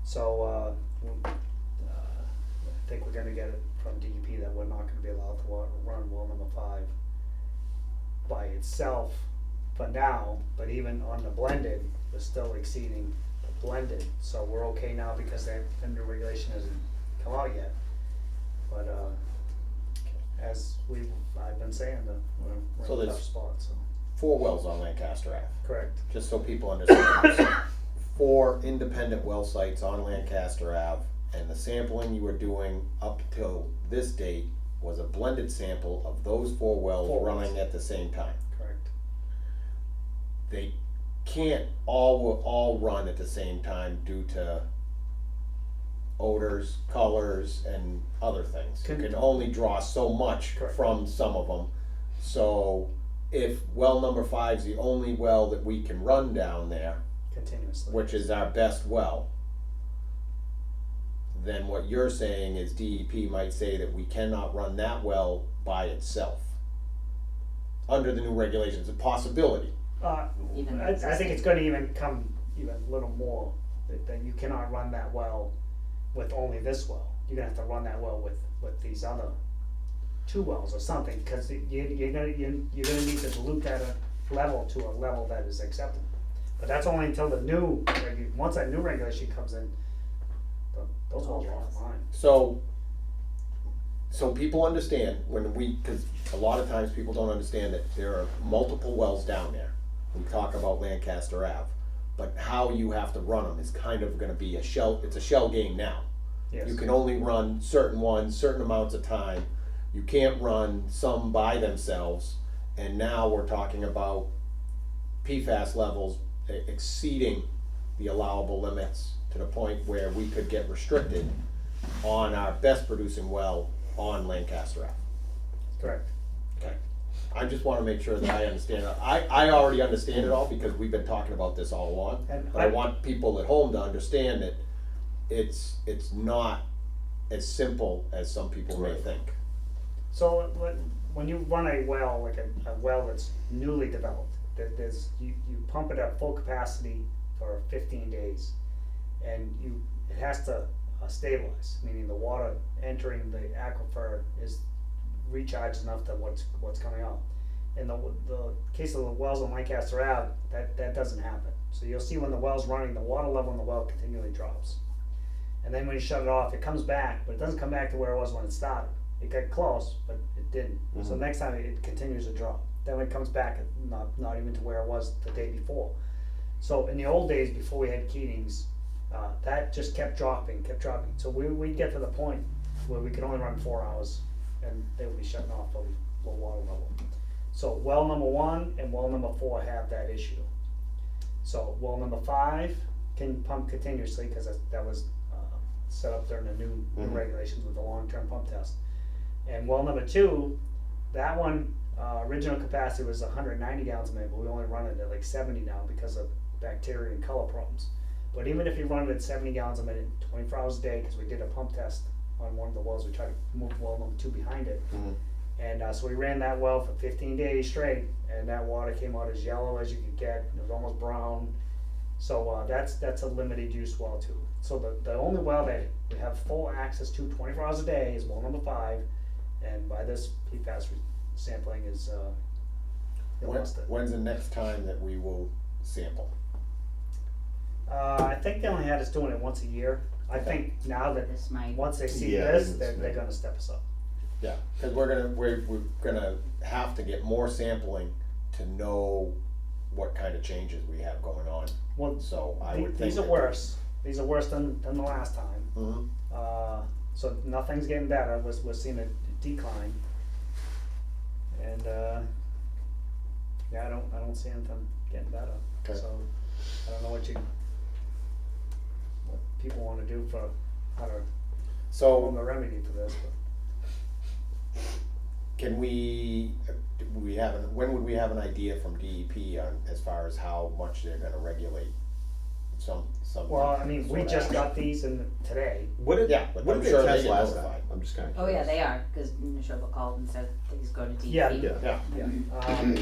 Speaker 4: So I think we're gonna get it from DEP that we're not gonna be allowed to run well number 5 by itself for now, but even on the blended, we're still exceeding the blended, so we're okay now because the new regulation hasn't come out yet. But as I've been saying, we're
Speaker 3: So
Speaker 4: in a
Speaker 3: there's-
Speaker 4: tough spot, so.
Speaker 3: 4 wells on Lancaster Ave,
Speaker 4: Correct.
Speaker 3: just so people understand. 4 independent well sites on Lancaster Ave, and the sampling you were doing up till this date was a blended sample of those 4 wells
Speaker 4: 4 wells.
Speaker 3: running at the same time.
Speaker 4: Correct.
Speaker 3: They can't all run at the same time due to odors, colors, and other things. You can only draw so much
Speaker 4: Correct.
Speaker 3: from some of them. So if well number 5 is the only well that we can run down there,
Speaker 4: Continuously.
Speaker 3: which is our best well, then what you're saying is DEP might say that we cannot run that well by itself. under the new regulations, a possibility.
Speaker 5: Even
Speaker 4: I think
Speaker 5: existing.
Speaker 4: it's gonna even come even a little more, that you cannot run that well with only this well. You're gonna have to run that well with these other 2 wells or something, cause you're gonna need to dilute that level to a level that is acceptable. But that's only until the new, once that new regulation comes in, those wells are offline.
Speaker 3: So people understand cause a lot of times people don't understand that there are multiple wells down there. We talk about Lancaster Ave, but how you have to run them is kind of gonna be it's a shell game now.
Speaker 4: Yes.
Speaker 3: You can only run certain ones, certain amounts of time. You can't run some by themselves. And now we're talking about PFAS levels exceeding the allowable limits to the point where we could get restricted on our best producing well on Lancaster Ave.
Speaker 4: Correct.
Speaker 3: Okay. I just wanna make sure that I understand it. I already understand it all because we've been talking about this all along.
Speaker 4: And
Speaker 3: But I want people at home to understand that it's not as simple as some people may
Speaker 2: Right.
Speaker 3: think.
Speaker 4: So when you run a well, like a well that's newly developed, you pump it at full capacity for 15 days, and it has to stabilize, meaning the water entering the aquifer is recharged enough to what's coming out. In the case of the wells on Lancaster Ave, that doesn't happen. So you'll see when the well's running, the water level in the well continually drops. And then when you shut it off, it comes back, but it doesn't come back to where it was when it started. It got close, but it didn't. So
Speaker 2: Mhm.
Speaker 4: next time it continues to drop. Then when it comes back, not even to where it was the day before. So in the old days, before we had Keatings, that just kept dropping. So we'd get to the point where we could only run 4 hours, and they would be shutting off the low water level. So well number 1 and well number 4 have that issue. So well number 5 can pump continuously, because that was set up during the new
Speaker 2: Mhm.
Speaker 4: regulations with the long-term pump test. And well number 2, that one, original capacity was 190 gallons a minute, but we only run it at like 70 now because of bacteria and color problems. But even if you run it at 70 gallons a minute, 24 hours a day, because we did a pump test on one of the wells, we tried to move well number 2 behind it.
Speaker 2: Mhm.
Speaker 4: And so we ran that well for 15 days straight, and that water came out as yellow as you could get. It was almost brown. So that's a limited use well too. So the only well that we have full access to 24 hours a day is well number 5, and by this PFAS sampling is listed.
Speaker 3: When's the next time that we will sample?
Speaker 4: I think they only had us doing it once a year. I
Speaker 3: Okay.
Speaker 4: think now that
Speaker 5: This might,
Speaker 4: once they see
Speaker 2: Yeah,
Speaker 4: this,
Speaker 2: this
Speaker 4: they're
Speaker 2: may-
Speaker 4: gonna step us up.
Speaker 3: Yeah, cause we're gonna have to get more sampling to know what kind of changes we have going on.
Speaker 4: Well,
Speaker 3: So I would think.
Speaker 4: these are
Speaker 3: that-
Speaker 4: worse. These are worse than the last time.
Speaker 3: Mhm.
Speaker 4: So nothing's getting better. We're seeing a decline. And yeah, I don't see anything getting better.
Speaker 3: Okay.
Speaker 4: So I don't know what people want to do for how to
Speaker 3: So
Speaker 4: form a remedy for this. But
Speaker 3: can when would we have an idea from DEP on, as far as how much they're gonna regulate some?
Speaker 4: well, I mean, we
Speaker 3: sort of
Speaker 4: just
Speaker 3: action?
Speaker 4: got these in today.
Speaker 2: What did,
Speaker 3: Yeah, but
Speaker 2: what
Speaker 3: I'm
Speaker 2: did
Speaker 3: sure
Speaker 2: they
Speaker 3: they
Speaker 2: test
Speaker 3: get
Speaker 2: last
Speaker 3: notified.
Speaker 2: time? I'm just kinda
Speaker 5: oh yeah,
Speaker 2: curious.
Speaker 5: they are, cause Neshoba called and said things go to DEP.
Speaker 4: Yeah.
Speaker 2: Yeah.
Speaker 4: Yeah.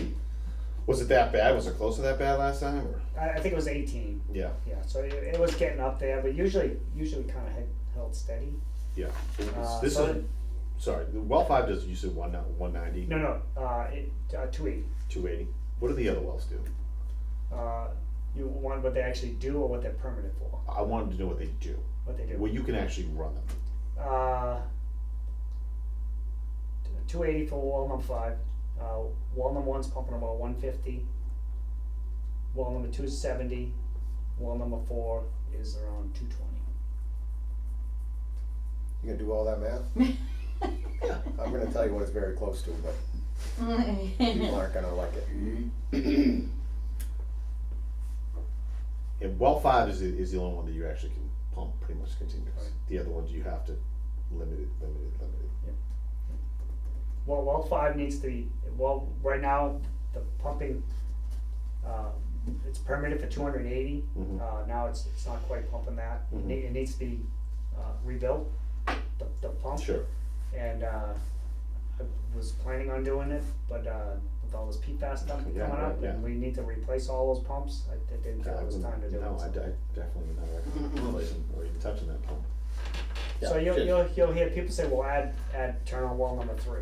Speaker 2: Was it that bad? Was it close to that bad last time, or?
Speaker 4: I think it was 18.
Speaker 2: Yeah,
Speaker 4: Yeah. So it was getting up there, but usually kind of held steady.
Speaker 2: yeah.
Speaker 4: Uh,
Speaker 2: This
Speaker 4: so
Speaker 2: is, sorry, the well 5 does, you said 190?
Speaker 4: No, 280.
Speaker 2: 280? What do the other wells do?
Speaker 4: You want what they actually do or what they're permitted for?
Speaker 2: I wanted to know what they do.
Speaker 4: What they do?
Speaker 2: Well, you can actually run them.
Speaker 4: 280 for well number 5. Well number 1's pumping about 150. Well number 2 is 70. Well number 4 is around 220.
Speaker 3: You gonna do all that math? I'm gonna tell you what it's very close to, but people aren't gonna like it.
Speaker 2: And well 5 is the only one that you actually can pump pretty much continuous.
Speaker 4: Right.
Speaker 2: The other ones you have to limit it.
Speaker 4: Well 5 needs to be, well, right now, the pumping, it's permitted for 280.
Speaker 2: Mhm.
Speaker 4: Now it's not quite pumping that.
Speaker 2: Mhm.
Speaker 4: It needs to be rebuilt, the pump.
Speaker 2: Sure.
Speaker 4: And I was planning on doing it, but with all this PFAS stuff coming
Speaker 2: Yeah, right,
Speaker 4: up,
Speaker 2: yeah.
Speaker 4: and we need to replace all those pumps, I didn't feel it was time to do it.
Speaker 2: No, I
Speaker 4: so.
Speaker 2: definitely never replacing or even touching that pump.
Speaker 4: So
Speaker 3: Yeah,
Speaker 4: you'll hear people say, well, turn on well number 3,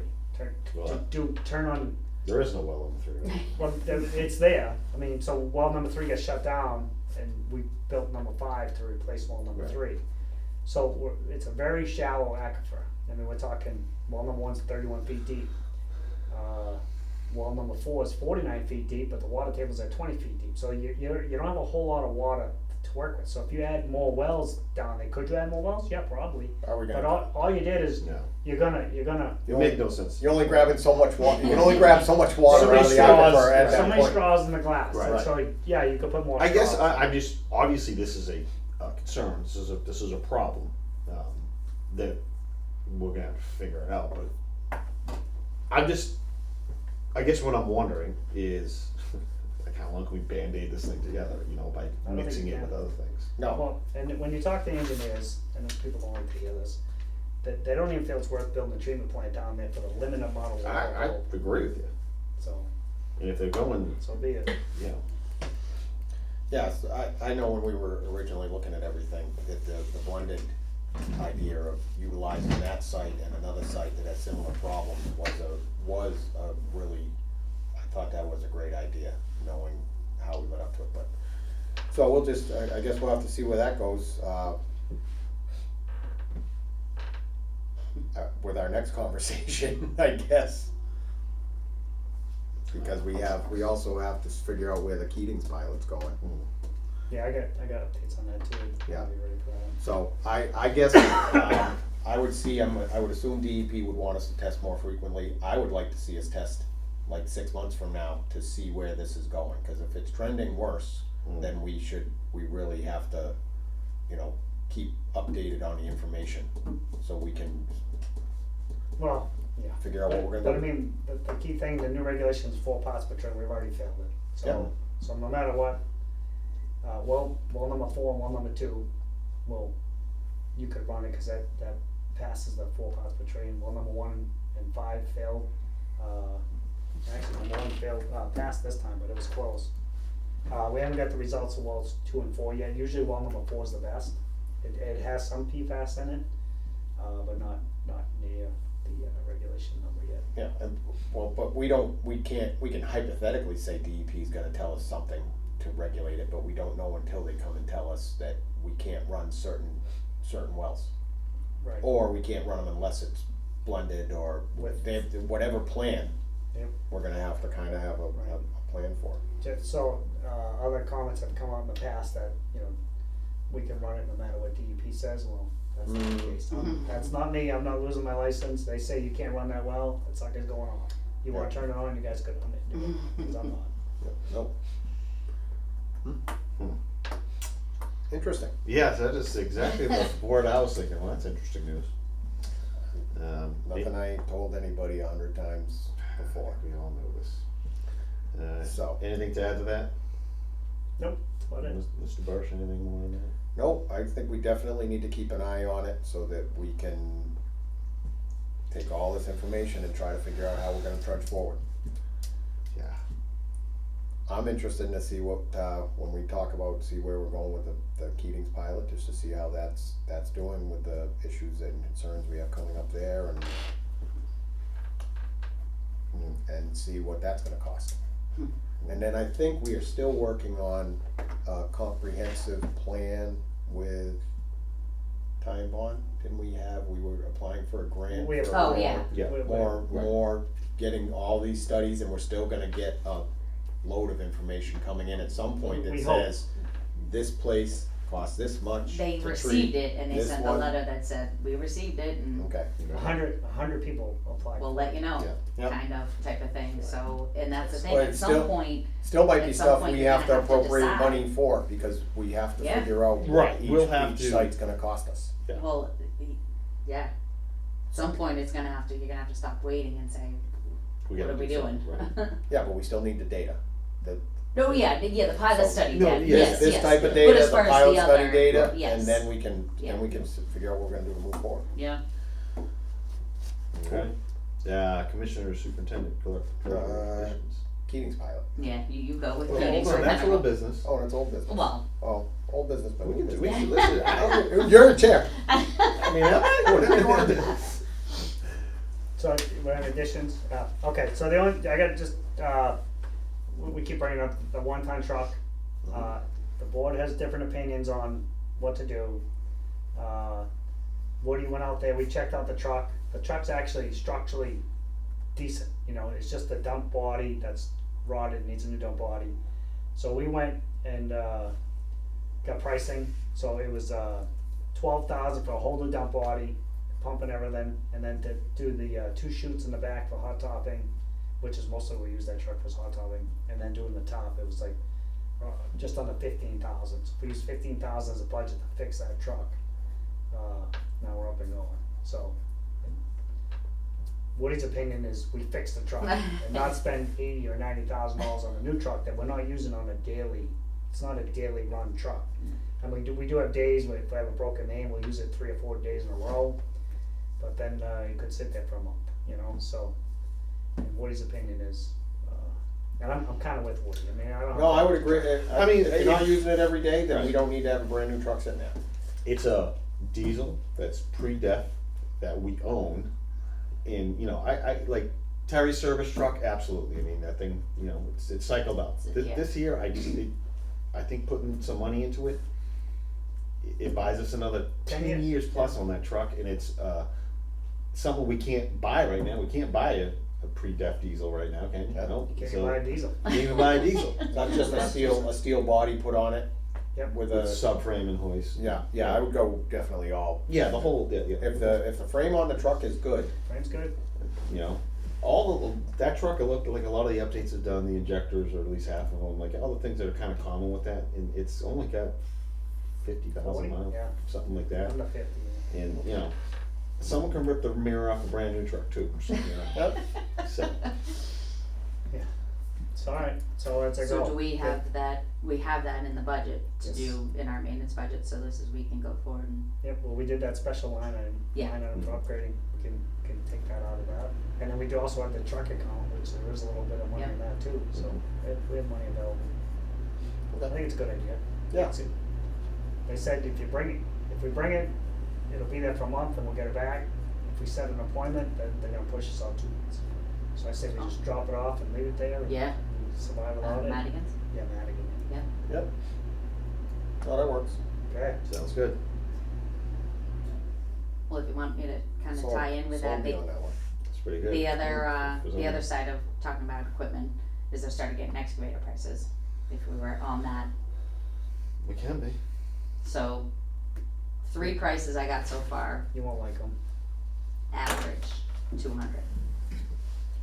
Speaker 2: Well,
Speaker 4: turn on,
Speaker 2: there is no well on the 3.
Speaker 4: well, it's there, I mean, so well number 3 gets shut down, and we built number 5 to replace well number
Speaker 2: Right.
Speaker 4: 3. So it's a very shallow aquifer, I mean, we're talking, well number 1's 31 feet deep. Well number 4 is 49 feet deep, but the water table's at 20 feet deep, so you don't have a whole lot of water to work with. So if you add more wells down there, could you add more wells? Yeah, probably.
Speaker 3: Are we
Speaker 4: But
Speaker 3: gonna,
Speaker 4: all you did is,
Speaker 2: No,
Speaker 4: you're gonna,
Speaker 2: it make no sense.
Speaker 3: you're only grabbing so much water, you can only grab so much water
Speaker 4: so
Speaker 3: out
Speaker 4: many
Speaker 3: of the
Speaker 4: straws,
Speaker 3: aquifer at
Speaker 4: so
Speaker 3: that
Speaker 4: many
Speaker 3: point.
Speaker 4: straws in the glass,
Speaker 2: Right.
Speaker 4: so yeah, you could put more
Speaker 2: I
Speaker 4: straws.
Speaker 2: guess I'm just, obviously this is a concern, this is a problem, that we're gonna have to figure it out, but I guess what I'm wondering is, like, how long can we Band-Aid this thing together, you know, by
Speaker 4: don't think
Speaker 2: mixing
Speaker 4: you
Speaker 2: it with
Speaker 4: can.
Speaker 2: other things?
Speaker 3: No,
Speaker 4: Well, and when you talk to engineers, and people don't like to hear this, that they don't even feel it's worth building a treatment plant down there for the limited amount of water.
Speaker 2: I agree with you,
Speaker 4: So,
Speaker 2: and if they're going,
Speaker 4: so be it.
Speaker 2: you know,
Speaker 3: yes, I know when we were originally looking at everything, that the blended idea of utilizing that site and another site that had similar problems was a really, I thought that was a great idea, knowing how we got up to it, but. So we'll just, I guess we'll have to see where that goes, with our next conversation, I guess. Because we also have to figure out where the Keating's pilot's going.
Speaker 4: Yeah, I got updates on that too.
Speaker 3: Yeah.
Speaker 4: I'll be ready for that.
Speaker 3: So I guess, I would assume DEP would want us to test more frequently. I would like to see us test like 6 months from now to see where this is going, cause if it's trending worse, then we really have to, you know, keep updated on the information, so we can
Speaker 4: Well, yeah.
Speaker 3: figure out what we're
Speaker 4: But
Speaker 3: gonna
Speaker 4: I
Speaker 3: do.
Speaker 4: mean, the key thing, the new regulation is 4 parts per trillion, we've already failed it. So no matter what, well number 4 and well number 2, you could run it, cause that passes the 4 parts per trillion. Well number 1 and 5 failed, actually number 1 failed, passed this time, but it was close. We haven't got the results of wells 2 and 4 yet, usually well number 4 is the best. It has some PFAS in it, but not near the regulation number yet.
Speaker 3: Yeah, but we can hypothetically say DEP's gonna tell us something to regulate it, but we don't know until they come and tell us that we can't run certain wells.
Speaker 4: Right.
Speaker 3: Or we can't run them unless it's blended, or they have whatever plan.
Speaker 4: Yep.
Speaker 3: We're gonna have to kinda have a plan for it.
Speaker 4: So, other comments have come out in the past that, we can run it no matter what DEP says, well, that's not the case. That's not me, I'm not losing my license, they say you can't run that well, it's like it's going off. You wanna turn it on, you guys could run it, do it, 'cause I'm not.
Speaker 3: Nope. Interesting.
Speaker 2: yes, that is exactly the word I was thinking, well, that's interesting news.
Speaker 3: Nothing I ain't told anybody 100 times before.
Speaker 2: We all know this.
Speaker 3: So.
Speaker 2: Anything to add to that?
Speaker 4: Nope, that's about it.
Speaker 2: Mr. Bursch, anything more on that?
Speaker 3: Nope, I think we definitely need to keep an eye on it so that we can take all this information and try to figure out how we're gonna trudge forward.
Speaker 2: Yeah.
Speaker 3: I'm interested to see what, when we talk about, see where we're going with the Keating's pilot, just to see how that's doing with the issues and concerns we have coming up there, and see what that's gonna cost. And then I think we are still working on a comprehensive plan with Time Bond. Didn't we were applying for a grant?
Speaker 4: We have-
Speaker 3: for
Speaker 5: Oh, yeah.
Speaker 2: Yeah.
Speaker 3: more getting all these studies, and we're still gonna get a load of information coming in at some point that
Speaker 4: We hope.
Speaker 3: says, this place costs this much
Speaker 5: They
Speaker 3: to
Speaker 5: received
Speaker 3: treat.
Speaker 5: it and they
Speaker 3: this
Speaker 5: sent a
Speaker 3: one-
Speaker 5: letter that said, we received it and
Speaker 3: Okay,
Speaker 4: 100 people applied.
Speaker 5: we'll let you know,
Speaker 3: Yeah.
Speaker 5: kind of type of thing, so, and that's the thing,
Speaker 3: Well,
Speaker 5: at
Speaker 3: it's
Speaker 5: some
Speaker 3: still-
Speaker 5: point,
Speaker 3: still might be
Speaker 5: At some
Speaker 3: stuff
Speaker 5: point
Speaker 3: we
Speaker 5: you're
Speaker 3: have to
Speaker 5: gonna have to
Speaker 3: appropriate
Speaker 5: decide.
Speaker 3: money for, because we have to
Speaker 5: Yeah.
Speaker 3: figure out
Speaker 2: Right,
Speaker 3: what
Speaker 2: we'll have
Speaker 3: each
Speaker 2: to-
Speaker 3: site's gonna cost us.
Speaker 2: Yeah.
Speaker 5: well, yeah. At some point, you're gonna have to stop waiting and say,
Speaker 2: We
Speaker 5: what
Speaker 2: gotta
Speaker 5: are we
Speaker 2: do
Speaker 5: doing?
Speaker 2: something, right.
Speaker 3: Yeah, but we still need the data.
Speaker 5: No, yeah, the pilot
Speaker 3: So-
Speaker 5: study,
Speaker 2: No,
Speaker 5: yeah,
Speaker 2: yes,
Speaker 5: yes,
Speaker 3: This
Speaker 5: yes.
Speaker 3: type of
Speaker 5: But
Speaker 3: data,
Speaker 5: as
Speaker 3: the
Speaker 5: far as
Speaker 3: pilot
Speaker 5: the
Speaker 3: study
Speaker 5: other-
Speaker 3: data,
Speaker 5: yes.
Speaker 3: and then we can
Speaker 5: Yeah.
Speaker 3: figure out what we're gonna do to move forward.
Speaker 5: Yeah,
Speaker 2: Okay. Commissioner, Superintendent, Clerk. Commissions.
Speaker 3: Keating's pilot.
Speaker 5: Yeah, you go with
Speaker 2: Well,
Speaker 5: Phoenix
Speaker 2: hold
Speaker 5: or
Speaker 2: on, that's
Speaker 5: Pinnacle.
Speaker 2: old business.
Speaker 3: Oh, that's old business.
Speaker 5: Well,
Speaker 3: Oh, old business, but
Speaker 2: We
Speaker 3: new
Speaker 2: can
Speaker 3: business.
Speaker 2: listen.
Speaker 3: You're the chair. I mean, whatever you wanna do.
Speaker 4: So, we're in additions, okay, so the only, I gotta just, we keep bringing up the one-ton truck. The board has different opinions on what to do. Woody went out there, we checked out the truck's actually structurally decent, you know, it's just the dump body that's rotted, needs a new dump body. So we went and, got pricing, so it was, $12,000 for a whole new dump body, pump and everything, and then to do the, 2 chutes in the back for hot topping, which is mostly what we use that truck for, is hot topping, and then doing the top, it was like, just under 15,000. So if we use 15,000 as a budget to fix that truck, now we're up and going. So Woody's opinion is we fix the truck and not spend $80,000 or $90,000 on a new truck that we're not using on a daily. It's not a daily run truck. And we do have days where if I have a broken main, we'll use it 3 or 4 days in a row. But then it could sit there for a month, you know. So and Woody's opinion is. And I'm kind of with Woody. I mean, I don't.
Speaker 3: No, I would agree.
Speaker 2: I mean,
Speaker 3: if you're not
Speaker 2: it-
Speaker 3: using it every day, then
Speaker 2: Right.
Speaker 3: we don't need to have a brand new truck sitting there.
Speaker 2: It's a diesel that's pre-def that we own, and you know, I like Terry's service truck. Absolutely, I mean that thing. You know, it's cycled out.
Speaker 5: Yeah.
Speaker 2: This year, I think putting some money into it, it buys us another 10
Speaker 4: years.
Speaker 2: years plus on that truck, and it's something we can't buy right now. We can't buy a pre-def diesel right now, can you?
Speaker 3: Yeah.
Speaker 2: No,
Speaker 4: You can't
Speaker 2: so
Speaker 4: buy a diesel.
Speaker 2: can't even buy a diesel.
Speaker 3: Not just a steel body put on it.
Speaker 4: Yep.
Speaker 3: With
Speaker 2: With
Speaker 3: a
Speaker 2: subframe and hoist.
Speaker 3: yeah. I would go definitely all.
Speaker 2: Yeah, the whole yeah.
Speaker 3: If the frame on the truck is good,
Speaker 4: Frame's good.
Speaker 2: You know, that truck, it looked like a lot of the updates have done the injectors, or at least half of them, like all the things that are kind of common with that, and it's only got 50,000 miles,
Speaker 4: Yeah.
Speaker 2: something like that.
Speaker 4: Under 50.
Speaker 2: And you know, someone can rip the mirror off a brand new truck too. So, you know, so
Speaker 4: It's alright, so it's a
Speaker 5: so
Speaker 4: go.
Speaker 5: do we have that, we have that in the budget to
Speaker 4: Yes.
Speaker 5: do in our maintenance budget, so this is, we can go forward and,
Speaker 4: Yep, well, we did that special line
Speaker 5: Yeah.
Speaker 4: item for upgrading, we can take that out of that. And then we do also have the truck account, which there is a little bit of money in that too, so we have money available. I think it's a good idea.
Speaker 3: Yeah.
Speaker 4: It's- They said if we bring it, it'll be there for a month and we'll get it back. If we set an appointment, then they're gonna push us out 2 months. So I say we just drop it off and leave it there and
Speaker 5: yeah,
Speaker 4: we survive without it.
Speaker 5: Madigan's,
Speaker 4: Yeah, Madigan.
Speaker 5: yeah.
Speaker 3: yep. No, that works.
Speaker 4: Okay.
Speaker 2: sounds good.
Speaker 5: Well, if you want me to kind of
Speaker 3: Sold-
Speaker 5: tie in with that,
Speaker 3: sold me on that one.
Speaker 2: It's pretty good.
Speaker 5: the other,
Speaker 2: Goes
Speaker 5: the
Speaker 2: on.
Speaker 5: other side of talking about equipment is they're starting getting excavator prices, if we were on that.
Speaker 2: We can be.
Speaker 5: So, 3 prices I got so far,
Speaker 4: You won't like them.
Speaker 5: average 200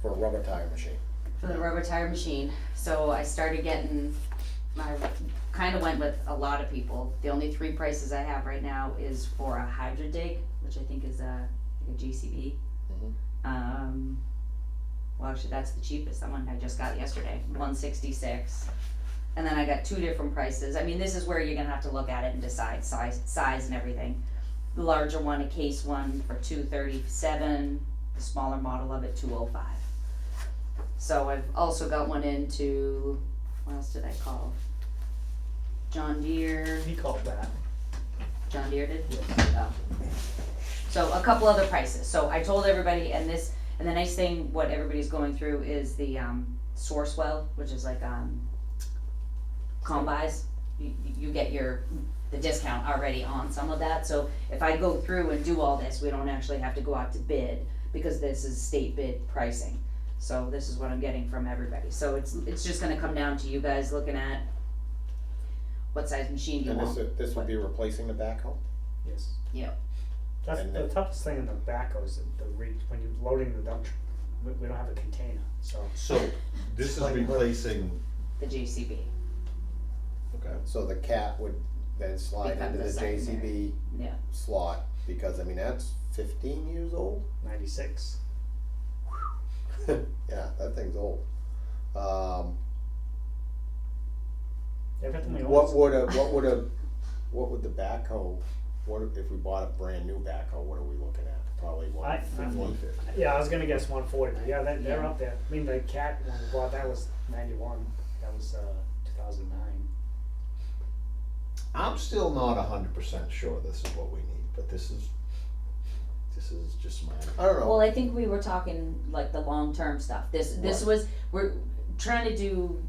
Speaker 3: For a rubber tire machine.
Speaker 5: for the rubber tire machine. So I started getting, I kind of went with a lot of people. The only 3 prices I have right now is for a Hydra Dig, which I think is like a GCB.
Speaker 3: Mhm.
Speaker 5: Well, actually, that's the cheapest. That one I just got yesterday, 166. And then I got 2 different prices. I mean, this is where you're gonna have to look at it and decide size and everything. The larger one, a case one for 237. The smaller model of it, 205. So I've also got one into, what else did I call? John Deere.
Speaker 4: He called that.
Speaker 5: John Deere did? Oh. So a couple other prices. So I told everybody, and the nice thing, what everybody's going through is the Sourcewell, which is like combis. You get the discount already on some of that. So if I go through and do all this, we don't actually have to go out to bid because this is state bid pricing. So this is what I'm getting from everybody. So it's just gonna come down to you guys looking at what size machine you
Speaker 3: And
Speaker 5: want.
Speaker 3: this would be replacing the backhoe?
Speaker 4: Yes.
Speaker 5: Yep.
Speaker 4: That's
Speaker 3: And
Speaker 4: the
Speaker 3: then-
Speaker 4: toughest thing in the backhoe is the reach, when you're loading the dump truck. We don't have a container, so.
Speaker 2: So this is
Speaker 4: Like-
Speaker 2: replacing.
Speaker 5: The JCB.
Speaker 2: Okay.
Speaker 3: So the cat would then slide
Speaker 5: Become
Speaker 3: into
Speaker 5: the
Speaker 3: the JCB
Speaker 5: Yeah.
Speaker 3: slot, because I mean, that's 15 years old?
Speaker 4: 96.
Speaker 3: Yeah, that thing's old.
Speaker 4: Everything we own
Speaker 3: What
Speaker 4: is-
Speaker 3: would the backhoe what if we bought a brand new backhoe, what are we looking at? Probably
Speaker 4: I-
Speaker 3: 150.
Speaker 4: Yeah, I was gonna guess 140, but yeah, they're
Speaker 5: Yeah.
Speaker 4: up there. I mean, the cat one we bought, that was 91, that was 2009.
Speaker 1: I'm still not 100% sure this is what we need, but this is just my.
Speaker 3: I don't know.
Speaker 5: Well, I think we were talking like the long-term stuff. This
Speaker 3: Right.
Speaker 5: was, we're trying to do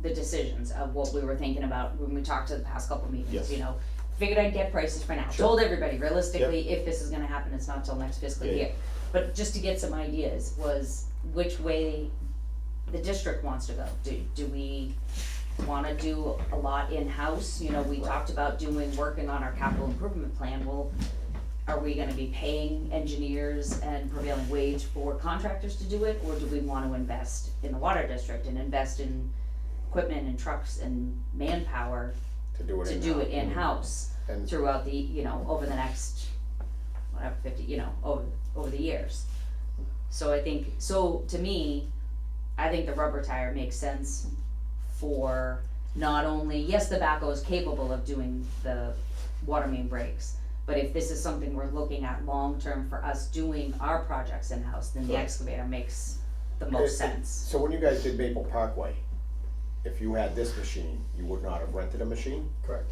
Speaker 5: the decisions of what we were thinking about when we talked to the past couple meetings,
Speaker 2: Yes.
Speaker 5: you know. Figured I'd get prices for now.
Speaker 2: Sure.
Speaker 5: Told everybody realistically, if this is gonna happen, it's not till next fiscal
Speaker 2: Yeah, yeah.
Speaker 5: year. But just to get some ideas was which way the district wants to go. Do we wanna do a lot in-house? You know, we talked about working on our capital improvement plan. Well, are we gonna be paying engineers and prevailing wage for contractors to do it? Or do we wanna invest in the water district and invest in equipment and trucks and manpower
Speaker 3: to do it
Speaker 5: to do it in-house
Speaker 3: And
Speaker 5: throughout the, you know, over the next, whatever, 50, you know, over the years. So I think, so to me, I think the rubber tire makes sense for not only, yes, the backhoe is capable of doing the water main breaks, but if this is something we're looking at long-term for us doing our projects in-house, then the
Speaker 3: Right.
Speaker 5: excavator makes the most sense.
Speaker 3: So when you guys did Maple Parkway, if you had this machine, you would not have rented a machine?
Speaker 4: Correct.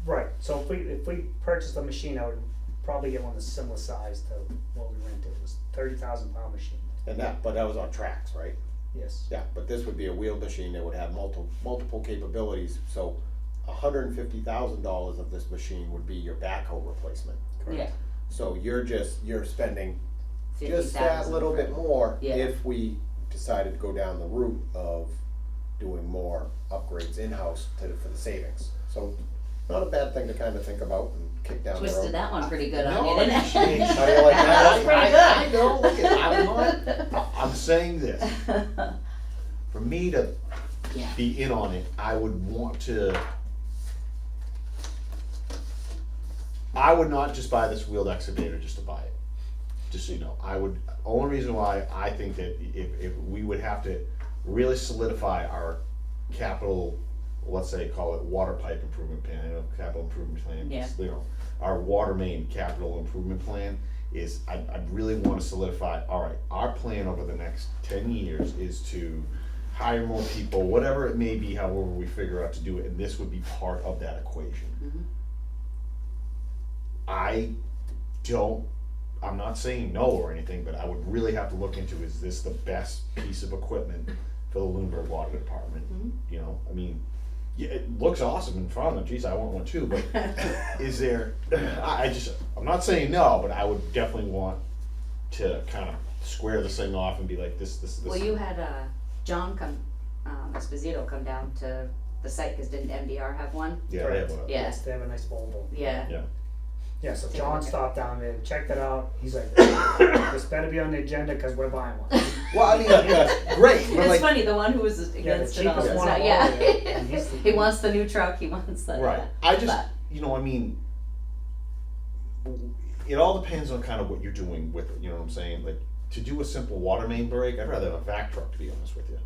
Speaker 4: Right, so if we purchased a machine, I would probably get one that's similar size to what we rented. It was 30,000 pound machine,
Speaker 3: But that was on tracks, right?
Speaker 4: yes.
Speaker 3: Yeah, but this would be a wheeled machine that would have multiple capabilities, so $150,000 of this machine would be your backhoe replacement.
Speaker 5: Yeah,
Speaker 3: So you're spending just
Speaker 5: 50,000.
Speaker 3: that little bit more
Speaker 5: Yeah.
Speaker 3: if we decided to go down the route of doing more upgrades in-house for the savings. So not a bad thing to kind of think about and kick down the road.
Speaker 5: Twisted that one pretty good on
Speaker 1: No,
Speaker 5: you, didn't
Speaker 1: I
Speaker 5: it?
Speaker 3: How do you like that?
Speaker 5: That was pretty good.
Speaker 1: I know, look at, I'm saying this, for me to
Speaker 5: Yeah.
Speaker 1: be in on it, I would want to. I would not just buy this wheeled excavator just to buy it. Just so you know, only reason why I think that if we would have to really solidify our capital, let's say call it water pipe improvement plan, I know capital improvement plan,
Speaker 5: Yeah.
Speaker 1: you know, our water main capital improvement plan is, I'd really wanna solidify, alright, our plan over the next 10 years is to hire more people, whatever it may be, however we figure out to do it, and this would be part of that equation.
Speaker 5: Mhm.
Speaker 1: I'm not saying no or anything, but I would really have to look into, is this the best piece of equipment for the Lunenburg Water Department?
Speaker 5: Mhm.
Speaker 1: You know, I mean, yeah, it looks awesome in front of them, geez, I want one too, but is there, I'm not saying no, but I would definitely want to kind of square this thing off and be like, this.
Speaker 5: Well, you had John Esposito come down to the site, cause didn't MDR have one?
Speaker 1: Yeah, they have one.
Speaker 5: Yeah.
Speaker 4: Yes, they have a nice Volvo.
Speaker 5: Yeah,
Speaker 4: Yeah, so
Speaker 5: Take a
Speaker 4: John
Speaker 5: look at
Speaker 4: stopped down there, checked it out, he's like, this better be on the agenda, cause we're buying one.
Speaker 1: Well, I mean, that's great, but
Speaker 5: it's
Speaker 1: like,
Speaker 5: funny, the one who was
Speaker 4: the
Speaker 5: against it all,
Speaker 4: cheapest
Speaker 5: is
Speaker 4: one
Speaker 5: not-
Speaker 4: of all,
Speaker 5: yeah.
Speaker 4: and he's the-
Speaker 5: He wants the new truck, he wants the.
Speaker 1: right, I just,
Speaker 5: But-
Speaker 1: you know, I mean, it all depends on kind of what you're doing with it, you know what I'm saying? Like, to do a simple water main break, I'd rather have a vac truck, to be honest with you.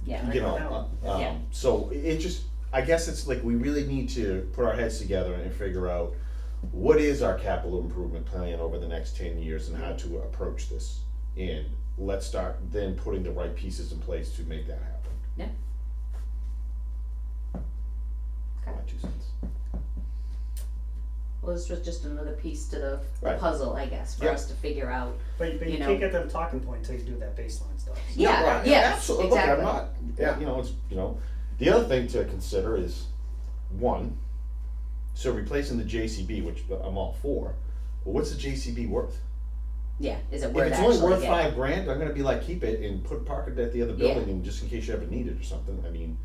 Speaker 5: Yeah,
Speaker 1: You
Speaker 4: Right
Speaker 1: know,
Speaker 4: now.
Speaker 5: Yeah.
Speaker 1: so it just, I guess it's like, we really need to put our heads together and figure out what is our capital improvement plan over the next 10 years and how to approach this. And let's start then putting the right pieces in place to make that happen.
Speaker 5: Yeah. Okay.
Speaker 1: My 2 cents.
Speaker 5: Well, this was just another piece to the
Speaker 1: Right.
Speaker 5: puzzle, I guess, for
Speaker 1: Yep.
Speaker 5: us to figure out.
Speaker 4: But you
Speaker 5: You know.
Speaker 4: can't get to the talking point until you do that baseline stuff.
Speaker 5: Yeah,
Speaker 1: right,
Speaker 5: yes,
Speaker 1: absolutely.
Speaker 5: exactly.
Speaker 1: Look, I'm not,
Speaker 3: Yeah.
Speaker 1: you know, it's, you know, the other thing to consider is, one, so replacing the JCB, which I'm all for, but what's the JCB worth?
Speaker 5: Yeah, is it
Speaker 1: If
Speaker 5: worth
Speaker 1: it's
Speaker 5: actually
Speaker 1: only worth
Speaker 5: getting?
Speaker 1: $5,000, I'm gonna be like, keep it and park it at the other
Speaker 5: Yeah.
Speaker 1: building, and just in case you ever need it or something, I mean,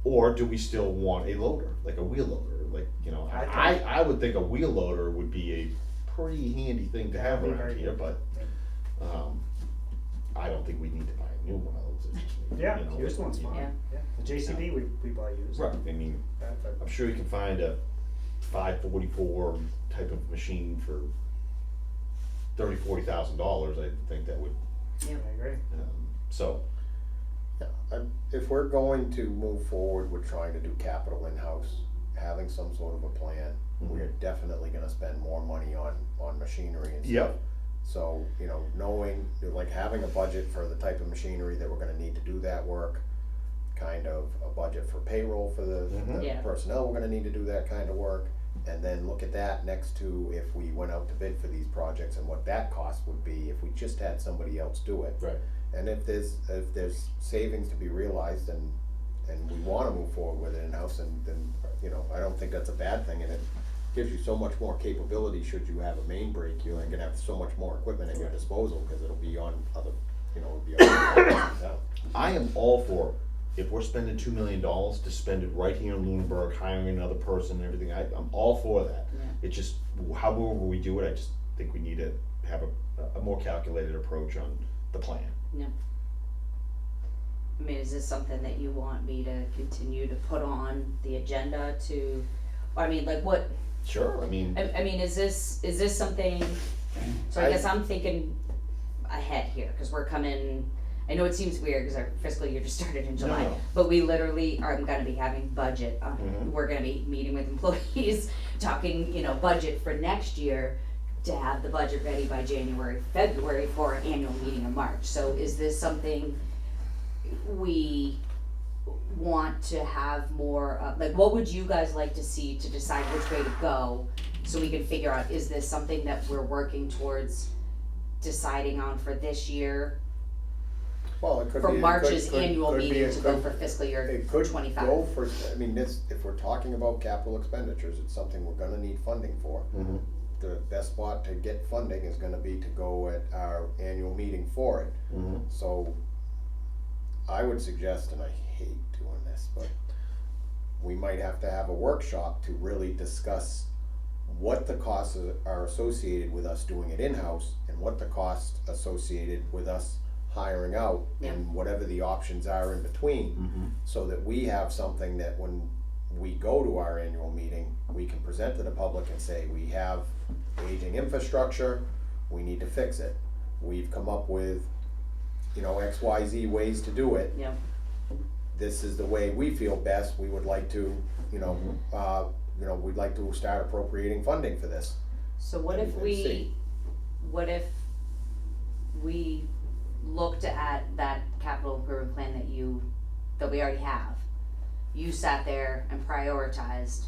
Speaker 1: or do we still want a loader, like a wheel loader, like, you know, I would think a wheel loader would be a pretty handy thing to have
Speaker 4: That'd be
Speaker 1: around
Speaker 4: very
Speaker 1: here,
Speaker 4: good.
Speaker 1: but, I don't think we need to buy a new one of those, it's just,
Speaker 4: Yeah,
Speaker 1: you know,
Speaker 4: used one's fine.
Speaker 5: Yeah.
Speaker 4: Yeah, the JCB we buy used.
Speaker 1: Right, I mean,
Speaker 4: But
Speaker 1: I'm sure you can find a 544 type of machine for $30,000-$40,000. I think that would.
Speaker 4: I agree.
Speaker 1: So
Speaker 3: Yeah, if we're going to move forward with trying to do capital in-house, having some sort of a plan. We're definitely gonna spend more money on machinery and stuff.
Speaker 1: Yep.
Speaker 3: So, you know, knowing, like having a budget for the type of machinery that we're gonna need to do that work, kind of a budget for payroll for the
Speaker 5: Yeah.
Speaker 3: personnel we're gonna need to do that kind of work, and then look at that next to if we went out to bid for these projects and what that cost would be if we just had somebody else do it.
Speaker 1: Right.
Speaker 3: And if there's savings to be realized and we wanna move forward with it in-house, and then, you know, I don't think that's a bad thing, and it gives you so much more capability should you have a main break. You're gonna have so much more equipment at your disposal, cause it'll be on other, you know, it'll be on other projects in town.
Speaker 1: I am all for, if we're spending $2 million to spend it right here in Lunenburg, hiring another person and everything, I'm all for that.
Speaker 5: Yeah.
Speaker 1: It's just, however we do it, I just think we need to have a more calculated approach on the plan.
Speaker 5: Yeah. I mean, is this something that you want me to continue to put on the agenda to, I mean, like what,
Speaker 1: Sure, I mean,
Speaker 5: I mean, is this something, so I guess I'm thinking ahead here, cause we're coming, I know it seems weird, cause our fiscal year just started in July,
Speaker 1: No.
Speaker 5: but we literally are gonna be having budget,
Speaker 1: Mhm.
Speaker 5: we're gonna be meeting with employees, talking, you know, budget for next year, to have the budget ready by January, February for an annual meeting in March, so is this something we want to have more, like, what would you guys like to see to decide which way to go? So we can figure out, is this something that we're working towards deciding on for this year?
Speaker 3: Well, it could
Speaker 5: For
Speaker 3: be.
Speaker 5: March's annual
Speaker 3: could be-
Speaker 5: meeting
Speaker 3: it
Speaker 5: to go
Speaker 3: could-
Speaker 5: for fiscal year
Speaker 3: It could
Speaker 5: 25.
Speaker 3: go for, I mean, this, if we're talking about capital expenditures, it's something we're gonna need funding for.
Speaker 1: mhm.
Speaker 3: The best spot to get funding is gonna be to go at our annual meeting for it.
Speaker 1: Mhm.
Speaker 3: So I would suggest, and I hate doing this, but we might have to have a workshop to really discuss what the costs are associated with us doing it in-house and what the costs associated with us hiring out and whatever the options are in between.
Speaker 1: Mhm.
Speaker 3: So that we have something that when we go to our annual meeting, we can present to the public and say, we have aging infrastructure, we need to fix it. We've come up with, you know, XYZ ways to do it.
Speaker 5: Yep.
Speaker 3: This is the way we feel best, we would like to, you know, we'd like to start appropriating funding for this.
Speaker 5: So what if
Speaker 3: And
Speaker 5: we,
Speaker 3: see.
Speaker 5: what if we looked at that capital improvement plan that we already have? You sat there and prioritized,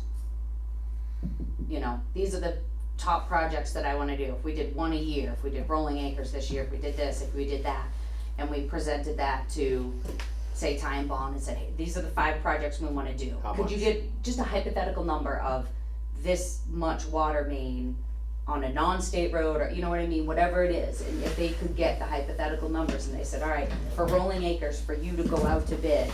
Speaker 5: you know, these are the top projects that I wanna do. If we did one a year, if we did Rolling Acres this year, if we did this, if we did that, and we presented that to, say, Ty and Bond and said, hey, these are the 5 projects we wanna do.
Speaker 1: How
Speaker 5: Could you
Speaker 1: much?
Speaker 5: get just a hypothetical number of this much water main on a non-state road, or you know what I mean, whatever it is, and if they could get the hypothetical numbers and they said, alright, for Rolling Acres, for you to go out to bid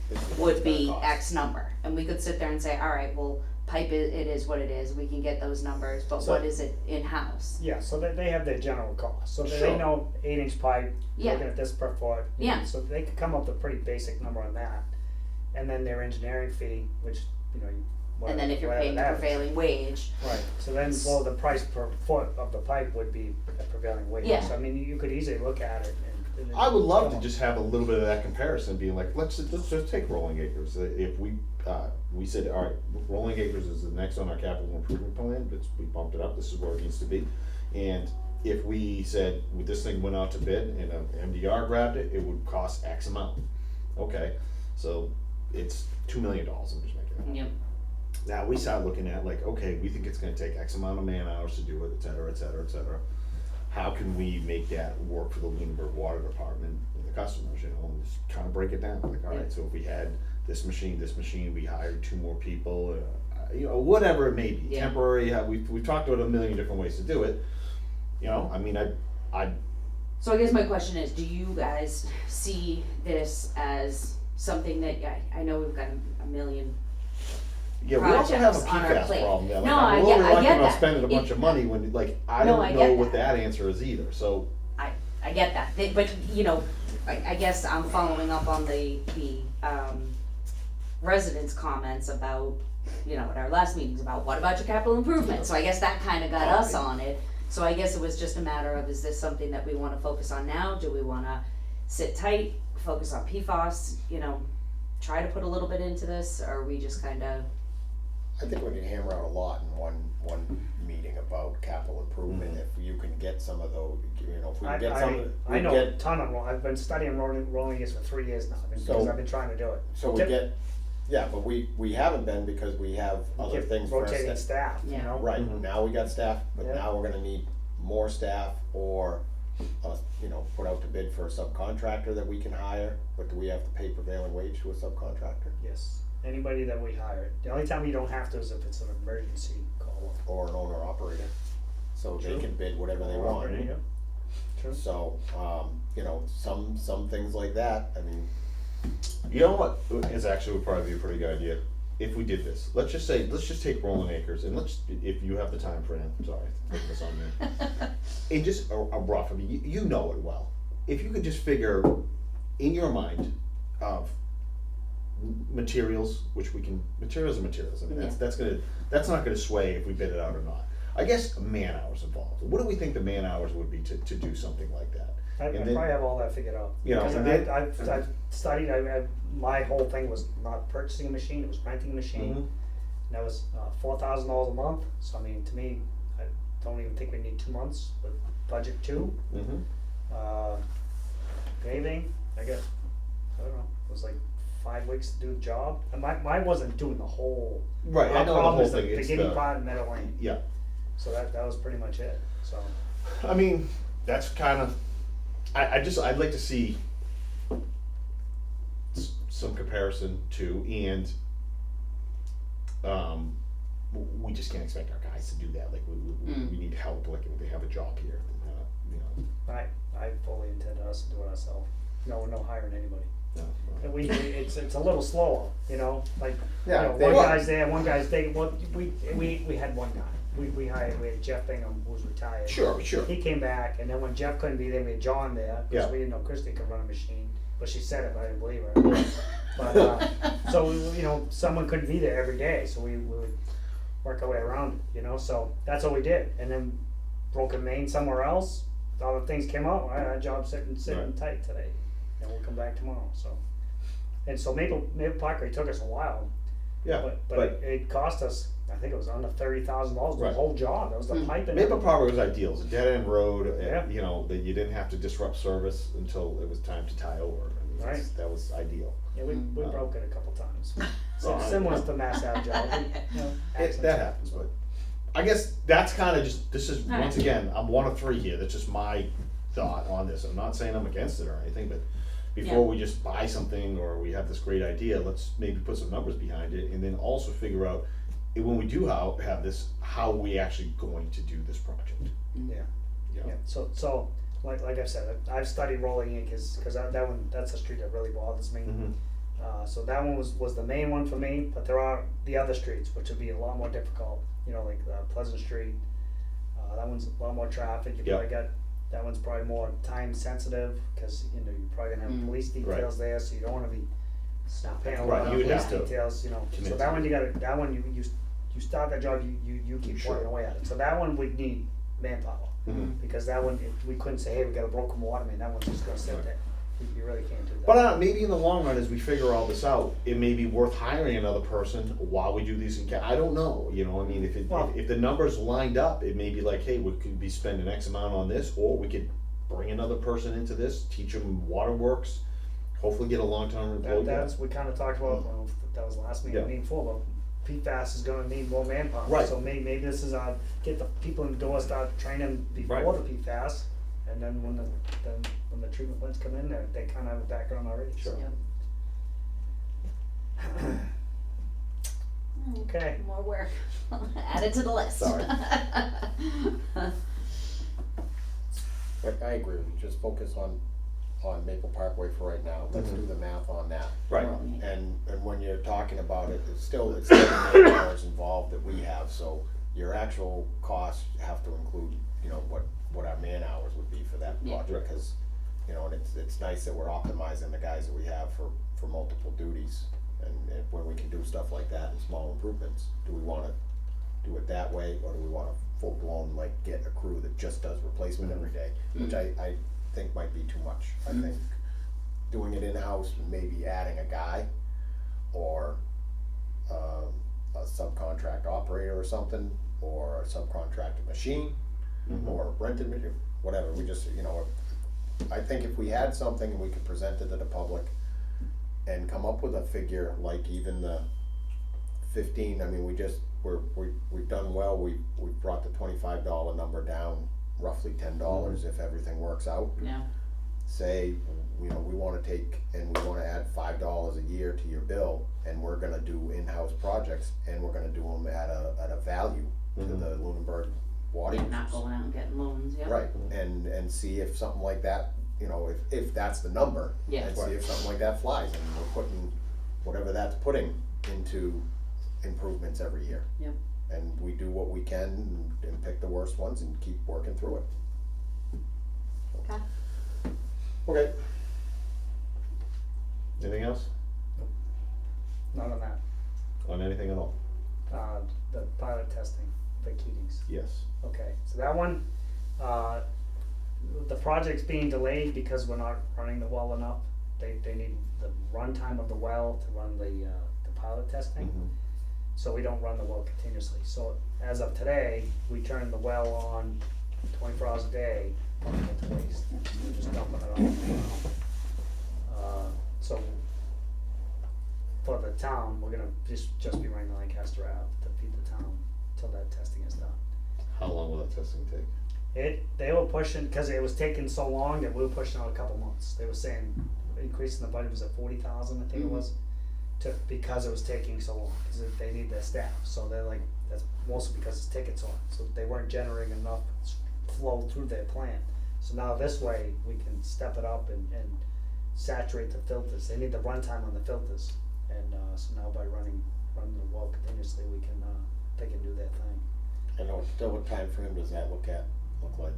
Speaker 3: This is what
Speaker 5: would
Speaker 3: it's gonna
Speaker 5: be
Speaker 3: cost.
Speaker 5: X number, and we could sit there and say, alright, well, pipe it is what it is, we can get those numbers, but
Speaker 4: So-
Speaker 5: what is it in-house?
Speaker 4: Yeah, so they have their general cost, so
Speaker 1: Sure.
Speaker 4: they know 8-inch pipe,
Speaker 5: Yeah.
Speaker 4: looking at this per foot. you know,
Speaker 5: Yeah.
Speaker 4: So they could come up with a pretty basic number on that, and then their engineering fee, which, you know,
Speaker 5: And then if you're
Speaker 4: whatever
Speaker 5: paying the
Speaker 4: that is.
Speaker 5: prevailing wage,
Speaker 4: Right, so then, well, the price per foot of the pipe would be a prevailing wage,
Speaker 5: Yeah.
Speaker 4: so I mean, you could easily look at it and.
Speaker 1: I would love to just have a little bit of that comparison, being like, let's just take Rolling Acres. If we said, all right, Rolling Acres is the next on our capital improvement plan, we bumped it up, this is where it needs to be. And if we said, this thing went out to bid and MDR grabbed it, it would cost X amount. Okay, so it's $2 million, I'm just making it up.
Speaker 5: yep,
Speaker 1: Now we start looking at like, okay, we think it's gonna take X amount of man hours to do it, et cetera, et cetera, et cetera. How can we make that work for the Lunenburg Water Department and the customers, you know, and just kind of break it down, like, all
Speaker 5: Yeah.
Speaker 1: right, so if we had this machine, we hired 2 more people, you know, whatever it may be,
Speaker 5: Yeah.
Speaker 1: temporary, we've talked about a million different ways to do it. You know, I mean, I
Speaker 5: so I guess my question is, do you guys see this as something that, I know we've got a million,
Speaker 1: yeah, we also have a
Speaker 5: projects on our
Speaker 1: PFAS
Speaker 5: plate.
Speaker 1: problem there, like,
Speaker 5: No,
Speaker 1: I'm
Speaker 5: I
Speaker 1: a
Speaker 5: get-
Speaker 1: little
Speaker 5: I
Speaker 1: reluctant
Speaker 5: get
Speaker 1: on
Speaker 5: that.
Speaker 1: spending a bunch of money when, like, I
Speaker 5: No,
Speaker 1: don't
Speaker 5: I
Speaker 1: know
Speaker 5: get
Speaker 1: what
Speaker 5: that.
Speaker 1: that answer is either, so.
Speaker 5: I get that, but, you know, I guess I'm following up on the residents' comments about, you know, at our last meetings about, what about your capital improvement? So I guess that kinda got us on it, so I guess it was just a matter of, is this something that we wanna focus on now? Do we wanna sit tight, focus on PFAS, you know, try to put a little bit into this, or are we just kinda
Speaker 3: I think we can hammer out a lot in one meeting about capital improvement, if you can get some of those, you know, if we can get some.
Speaker 4: I know a ton of, I've been studying rolling gears for 3 years now, because
Speaker 3: So-
Speaker 4: I've been trying to do it.
Speaker 3: So we
Speaker 4: Tip-
Speaker 3: get, yeah, but we haven't been because we have other
Speaker 4: Keep
Speaker 3: things for us
Speaker 4: rotating
Speaker 3: that.
Speaker 4: staff, you
Speaker 5: Yeah.
Speaker 4: know?
Speaker 3: Right,
Speaker 1: Mhm.
Speaker 3: now we got staff, but
Speaker 4: Yeah.
Speaker 3: now we're gonna need more staff or, you know, put out to bid for a subcontractor that we can hire, but do we have to pay prevailing wage to a subcontractor?
Speaker 4: Yes, anybody that we hire. The only time you don't have to is if it's an emergency call.
Speaker 3: Or an owner operator, so they
Speaker 4: True.
Speaker 3: can bid whatever they want.
Speaker 4: Yeah. True.
Speaker 3: So, you know, some things like that, I mean,
Speaker 1: You know what is actually would probably be a pretty good idea if we did this. Let's just take Rolling Acres and if you have the time, Fran, sorry, putting this on there. And just a rough, I mean, you know it well. If you could just figure in your mind of materials, which we can, materials are materials. I mean, that's not gonna sway if we bid it out or not. I guess man hours involved. What do we think the man hours would be to do something like that?
Speaker 4: I
Speaker 1: And
Speaker 4: probably
Speaker 1: then-
Speaker 4: have all that figured out.
Speaker 1: You know,
Speaker 4: Because
Speaker 1: and then-
Speaker 4: I've studied, my whole thing was not purchasing a machine, it was renting a machine.
Speaker 1: Mhm.
Speaker 4: And that was $4,000 a month, so I mean, to me, I don't even think we need 2 months, but budget 2. Paving, I don't know, it was like 5 weeks to do the job. And mine wasn't doing the whole.
Speaker 1: Right, I
Speaker 4: My
Speaker 1: know the
Speaker 4: problem
Speaker 1: whole
Speaker 4: is the
Speaker 1: thing, it's
Speaker 4: beginning
Speaker 1: the,
Speaker 4: part and middle lane,
Speaker 1: yeah.
Speaker 4: so that was pretty much it, so.
Speaker 1: I mean, that's kind of, I'd like to see some comparison too, and, we just can't expect our guys to do that, like, we need help, like, if they have a job here, you know.
Speaker 4: I fully intend us to do it ourselves. No hiring anybody.
Speaker 1: No,
Speaker 4: And it's a little slower, you know, like,
Speaker 3: Yeah,
Speaker 4: you know,
Speaker 3: they-
Speaker 4: one guy's there, one guy's there, well, we had one guy. We had Jeff Bingham, who was retired.
Speaker 1: Sure.
Speaker 4: He came back, and then when Jeff couldn't be there, we had John there, because
Speaker 1: Yeah.
Speaker 4: we didn't know Christie could run a machine, but she said it, but I didn't believe her. But, so, you know, someone couldn't be there every day, so we would work our way around it, you know, so that's what we did. And then broken main somewhere else, all the things came out, our job's sitting
Speaker 1: Right.
Speaker 4: tight today, and we'll come back tomorrow, so. And so Maple Parkway took us a while,
Speaker 1: Yeah,
Speaker 4: but it cost us, I think it was under $30,000, the
Speaker 1: Right.
Speaker 4: whole job, that was the pipe and
Speaker 1: Maple
Speaker 4: everything.
Speaker 1: Parkway was ideal, it's a dead end road,
Speaker 4: Yeah.
Speaker 1: and, you know, that you didn't have to disrupt service until it was time to tie over, I mean, that was ideal.
Speaker 4: Yeah, we
Speaker 1: Mm.
Speaker 4: broke it a couple times. So
Speaker 1: Well,
Speaker 4: similar to Mass Ave job, you know, accidents
Speaker 1: That happens, but I guess that's kind of just, this is, once again, I'm 1 of 3 here, that's just my thought on this, I'm not saying I'm against it or anything, but before we just buy something or we have this great idea, let's maybe put some numbers behind it, and then also figure out, when we do have this, how are we actually going to do this project?
Speaker 4: yeah,
Speaker 1: You know?
Speaker 4: yeah. So like I said, I've studied rolling in, cause that one, that's a street that really bothers me.
Speaker 1: Mhm.
Speaker 4: So that one was the main one for me, but there are the other streets, which would be a lot more difficult, you know, like Pleasant Street. That one's a lot more traffic, you
Speaker 1: Yep.
Speaker 4: probably got, that one's probably more time sensitive, cause, you know, you're probably gonna have police details there, so you don't wanna be
Speaker 5: Stop
Speaker 4: paying
Speaker 5: it.
Speaker 4: a
Speaker 1: Right,
Speaker 4: lot of
Speaker 1: you would
Speaker 4: police
Speaker 1: have to
Speaker 4: details, you know,
Speaker 1: commit
Speaker 4: so
Speaker 1: to
Speaker 4: that one
Speaker 1: it.
Speaker 4: that one you start that job, you keep
Speaker 1: Sure.
Speaker 4: plugging away at it, so that one would need manpower.
Speaker 1: Mhm.
Speaker 4: Because that one, we couldn't say, hey, we got a broken water main, that one's just gonna sit there, you really can't do that.
Speaker 1: But maybe in the long run, as we figure all this out, it may be worth hiring another person while we do these. I don't know. You know, I mean, if the numbers lined up, it may be like, hey, we could be spending X amount on this, or we could bring another person into this, teach them waterworks, hopefully get a long-term employee.
Speaker 4: That's, we kinda talked about, well, that was the last meeting,
Speaker 1: Yeah.
Speaker 4: meeting before, but PFAS is gonna need more manpower.
Speaker 1: Right.
Speaker 4: So maybe this is, get the people in the door, start training before
Speaker 1: Right.
Speaker 4: the PFAS, and then when the treatment plants come in, they kinda have a background already, so.
Speaker 1: Sure.
Speaker 4: Okay.
Speaker 5: More work. Add it to the list.
Speaker 1: Sorry.
Speaker 3: But I agree with you, just focus on Maple Parkway for right now, let's do the math on that.
Speaker 1: Right.
Speaker 3: And when you're talking about it, it's still man hours involved that we have, so your actual costs have to include, you know, what our man hours would be for that
Speaker 5: Yeah.
Speaker 3: project, cause, you know, and it's nice that we're optimizing the guys that we have for multiple duties. And when we can do stuff like that and small improvements, do we wanna do it that way, or do we wanna full blown, like, get a crew that just does replacement every day? Which I think might be too much. I think doing it in-house, maybe adding a guy or a subcontractor contract operator or something, or a subcontracted machine, or a rented machine, whatever, we just, you know, I think if we had something and we could present it to the public and come up with a figure, like even the 15, I mean, we've done well, we've brought the $25 number down roughly $10 if everything works out.
Speaker 5: Yeah,
Speaker 3: Say, you know, we wanna take and we wanna add $5 a year to your bill, and we're gonna do in-house projects, and we're gonna do them at a value to the Lunenburg water
Speaker 5: yeah,
Speaker 3: users.
Speaker 5: not going out and getting loans, yeah.
Speaker 3: Right, and see if something like that, you know, if that's the number.
Speaker 5: Yeah.
Speaker 3: And see if something like that flies, and we're putting, whatever that's putting into improvements every year.
Speaker 5: Yep.
Speaker 3: And we do what we can and pick the worst ones and keep working through it.
Speaker 5: Okay.
Speaker 1: Okay. Anything else
Speaker 4: None on that.
Speaker 1: on anything at all?
Speaker 4: The pilot testing, the Keatings.
Speaker 1: Yes.
Speaker 4: Okay, so that one, the project's being delayed because we're not running the well enough. They need the runtime of the well to run the pilot testing. So we don't run the well continuously. So as of today, we turn the well on 24 hours a day, pumping it to waste. We're just dumping it on the ground. So for the town, we're gonna just be running the Lancaster Ave to feed the town till that testing is done.
Speaker 1: How long will that testing take?
Speaker 4: They were pushing, cause it was taking so long that we were pushing out a couple months. They were saying increasing the budget was at 40,000, I think it was, because it was taking so long, cause they need their staff. So they're like, that's mostly because it's taking so long. So they weren't generating enough flow through their plant. So now this way, we can step it up and saturate the filters. They need the runtime on the filters. And, so now by running the well continuously, they can do their thing.
Speaker 3: And what time frame does that look like?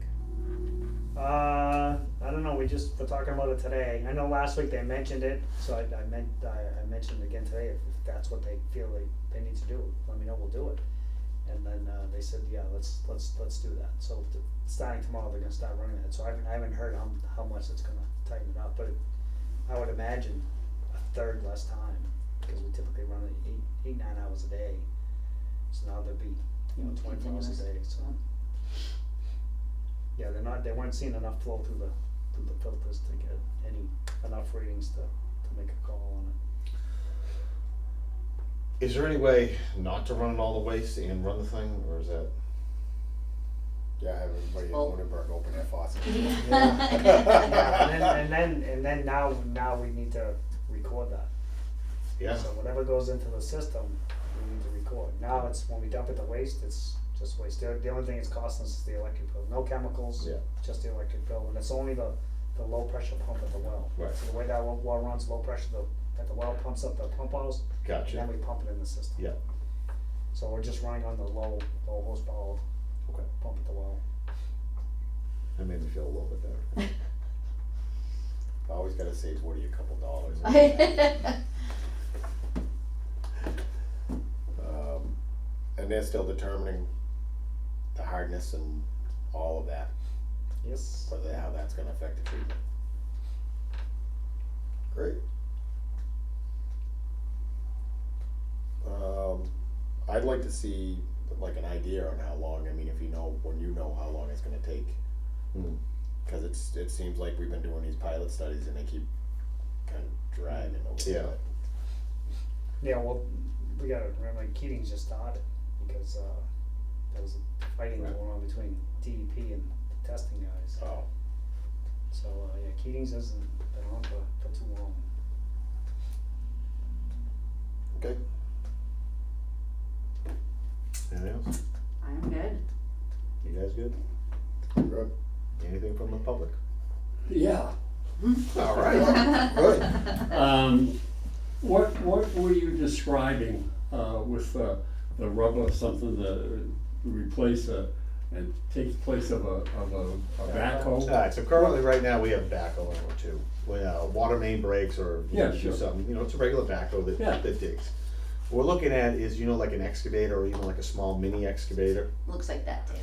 Speaker 4: I don't know, we're talking about it today. I know last week they mentioned it, so I mentioned it again today, if that's what they feel they need to do, let me know, we'll do it. And then, they said, yeah, let's do that. So starting tomorrow, they're gonna start running that, so I haven't heard how much it's gonna tighten it up, but I would imagine a third less time, because we typically run it 8-9 hours a day. So now there'd be, 24 hours a day, so. Yeah, they weren't seeing enough flow through the filters to get enough readings to make a call on it.
Speaker 1: Is there any way not to run all the waste and run the thing, or is that?
Speaker 3: Yeah, have everybody in
Speaker 5: Well-
Speaker 3: Lunenburg open their faucets.
Speaker 4: Yeah, and then now we need to record that.
Speaker 1: Yeah.
Speaker 4: So whatever goes into the system, we need to record. Now it's, when we dump it to waste, it's just waste. The only thing it's costing us is the electric bill. No chemicals,
Speaker 1: Yeah.
Speaker 4: just the electric bill, and it's only the low pressure pump at the well.
Speaker 1: Right.
Speaker 4: So the way that well runs, low pressure, at the well pumps up the pump house, and
Speaker 1: Gotcha.
Speaker 4: then we pump it in the system.
Speaker 1: Yeah.
Speaker 4: So we're just running on the low horsepower
Speaker 1: Okay.
Speaker 4: pump at the well.
Speaker 1: That made me feel a little bit better.
Speaker 3: Always gotta save Woody a couple dollars. And they're still determining the hardness and all of that,
Speaker 4: Yes.
Speaker 3: how that's gonna affect the treatment. Great. I'd like to see like an idea on how long, I mean, if when you know how long it's gonna take. Cause it seems like we've been doing these pilot studies and they keep kind of dragging a little
Speaker 1: Yeah.
Speaker 3: bit.
Speaker 4: Yeah, well, we gotta remember, Keating's just started, because, there was fighting
Speaker 1: Right.
Speaker 4: going on between DEP and the testing guys.
Speaker 3: Oh,
Speaker 4: So, yeah, Keating's hasn't been on for too long.
Speaker 3: okay.
Speaker 1: Anything else?
Speaker 5: I'm good.
Speaker 1: You guys good?
Speaker 3: Good.
Speaker 1: Anything from the public?
Speaker 6: Yeah.
Speaker 1: All right.
Speaker 3: Good.
Speaker 6: What were you describing with the rubber, something to replace and take the place of a backhoe?
Speaker 1: Alright, so currently, right now, we have a backhoe or two. When water main breaks or
Speaker 6: Yeah,
Speaker 1: do
Speaker 6: sure.
Speaker 1: something, it's a regular backhoe
Speaker 6: Yeah.
Speaker 1: that digs. What we're looking at is, like an excavator or even like a small mini excavator.
Speaker 5: Looks like that, Dave.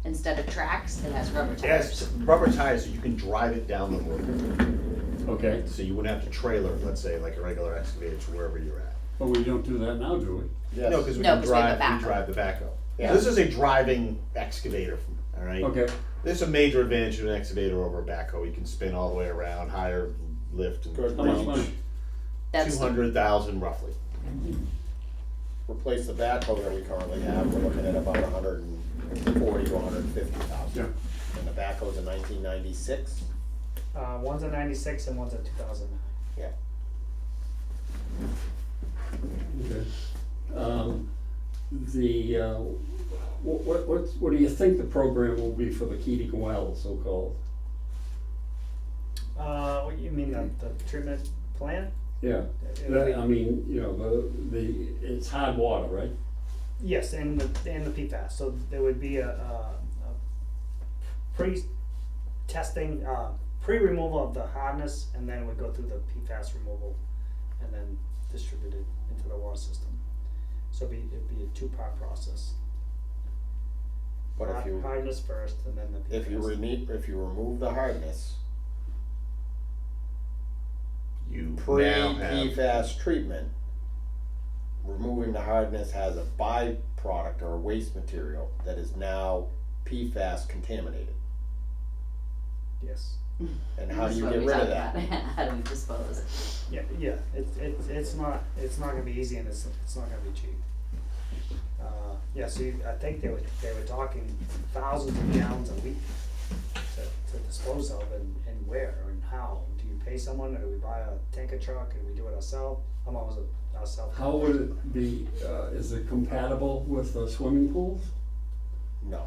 Speaker 5: Instead of tracks, it has rubber
Speaker 1: It
Speaker 5: tires.
Speaker 1: has rubber tires so you can drive it down the road.
Speaker 6: Okay,
Speaker 1: So you wouldn't have to trailer, let's say, like a regular excavator to wherever you're at.
Speaker 6: But we don't do that now, do we?
Speaker 3: Yes.
Speaker 1: No, because we
Speaker 5: No,
Speaker 1: can
Speaker 5: 'cause we have
Speaker 1: drive,
Speaker 5: the
Speaker 1: we drive the backhoe.
Speaker 3: Yeah.
Speaker 1: This is a driving excavator, all right?
Speaker 6: Okay,
Speaker 1: There's a major advantage of an excavator over a backhoe. You can spin all the way around, higher lift and
Speaker 3: Good.
Speaker 6: how much
Speaker 1: reach.
Speaker 6: money?
Speaker 5: That's
Speaker 1: 200,000 roughly.
Speaker 3: Replace the backhoe that we currently have, we're looking at about 140 to 150,000.
Speaker 6: Yeah.
Speaker 3: And the backhoe's a 1996.
Speaker 4: One's a 96 and one's a 2009.
Speaker 3: Yeah.
Speaker 6: Okay. What do you think the program will be for the Keating Well, so-called?
Speaker 4: What you mean, the treatment plan?
Speaker 6: Yeah,
Speaker 4: It'll be-
Speaker 6: I mean, you know, it's hard water, right?
Speaker 4: Yes, and the PFAS, so there would be a pre-testing, pre-removal of the hardness, and then it would go through the PFAS removal, and then distributed into the water system. So it'd be a two-part process.
Speaker 3: But if you
Speaker 4: Hardness first, and then the PFAS.
Speaker 3: if you remove the hardness,
Speaker 1: You
Speaker 3: pre
Speaker 1: now have
Speaker 3: PFAS treatment, removing the hardness has a byproduct or a waste material that is now PFAS contaminated.
Speaker 4: Yes.
Speaker 3: And how
Speaker 5: This
Speaker 3: do
Speaker 5: is
Speaker 3: you
Speaker 5: what
Speaker 3: get
Speaker 5: we
Speaker 3: rid of
Speaker 5: talk
Speaker 3: that?
Speaker 5: about. How do we dispose?
Speaker 4: Yeah, it's not gonna be easy, and it's not gonna be cheap. Yeah, so I think they were talking thousands of gallons a week to dispose of, and where and how. Do you pay someone, or do we buy a tanker truck, or do we do it ourselves? I'm always ourselves.
Speaker 6: How would it be, is it compatible with the swimming pools?
Speaker 3: No.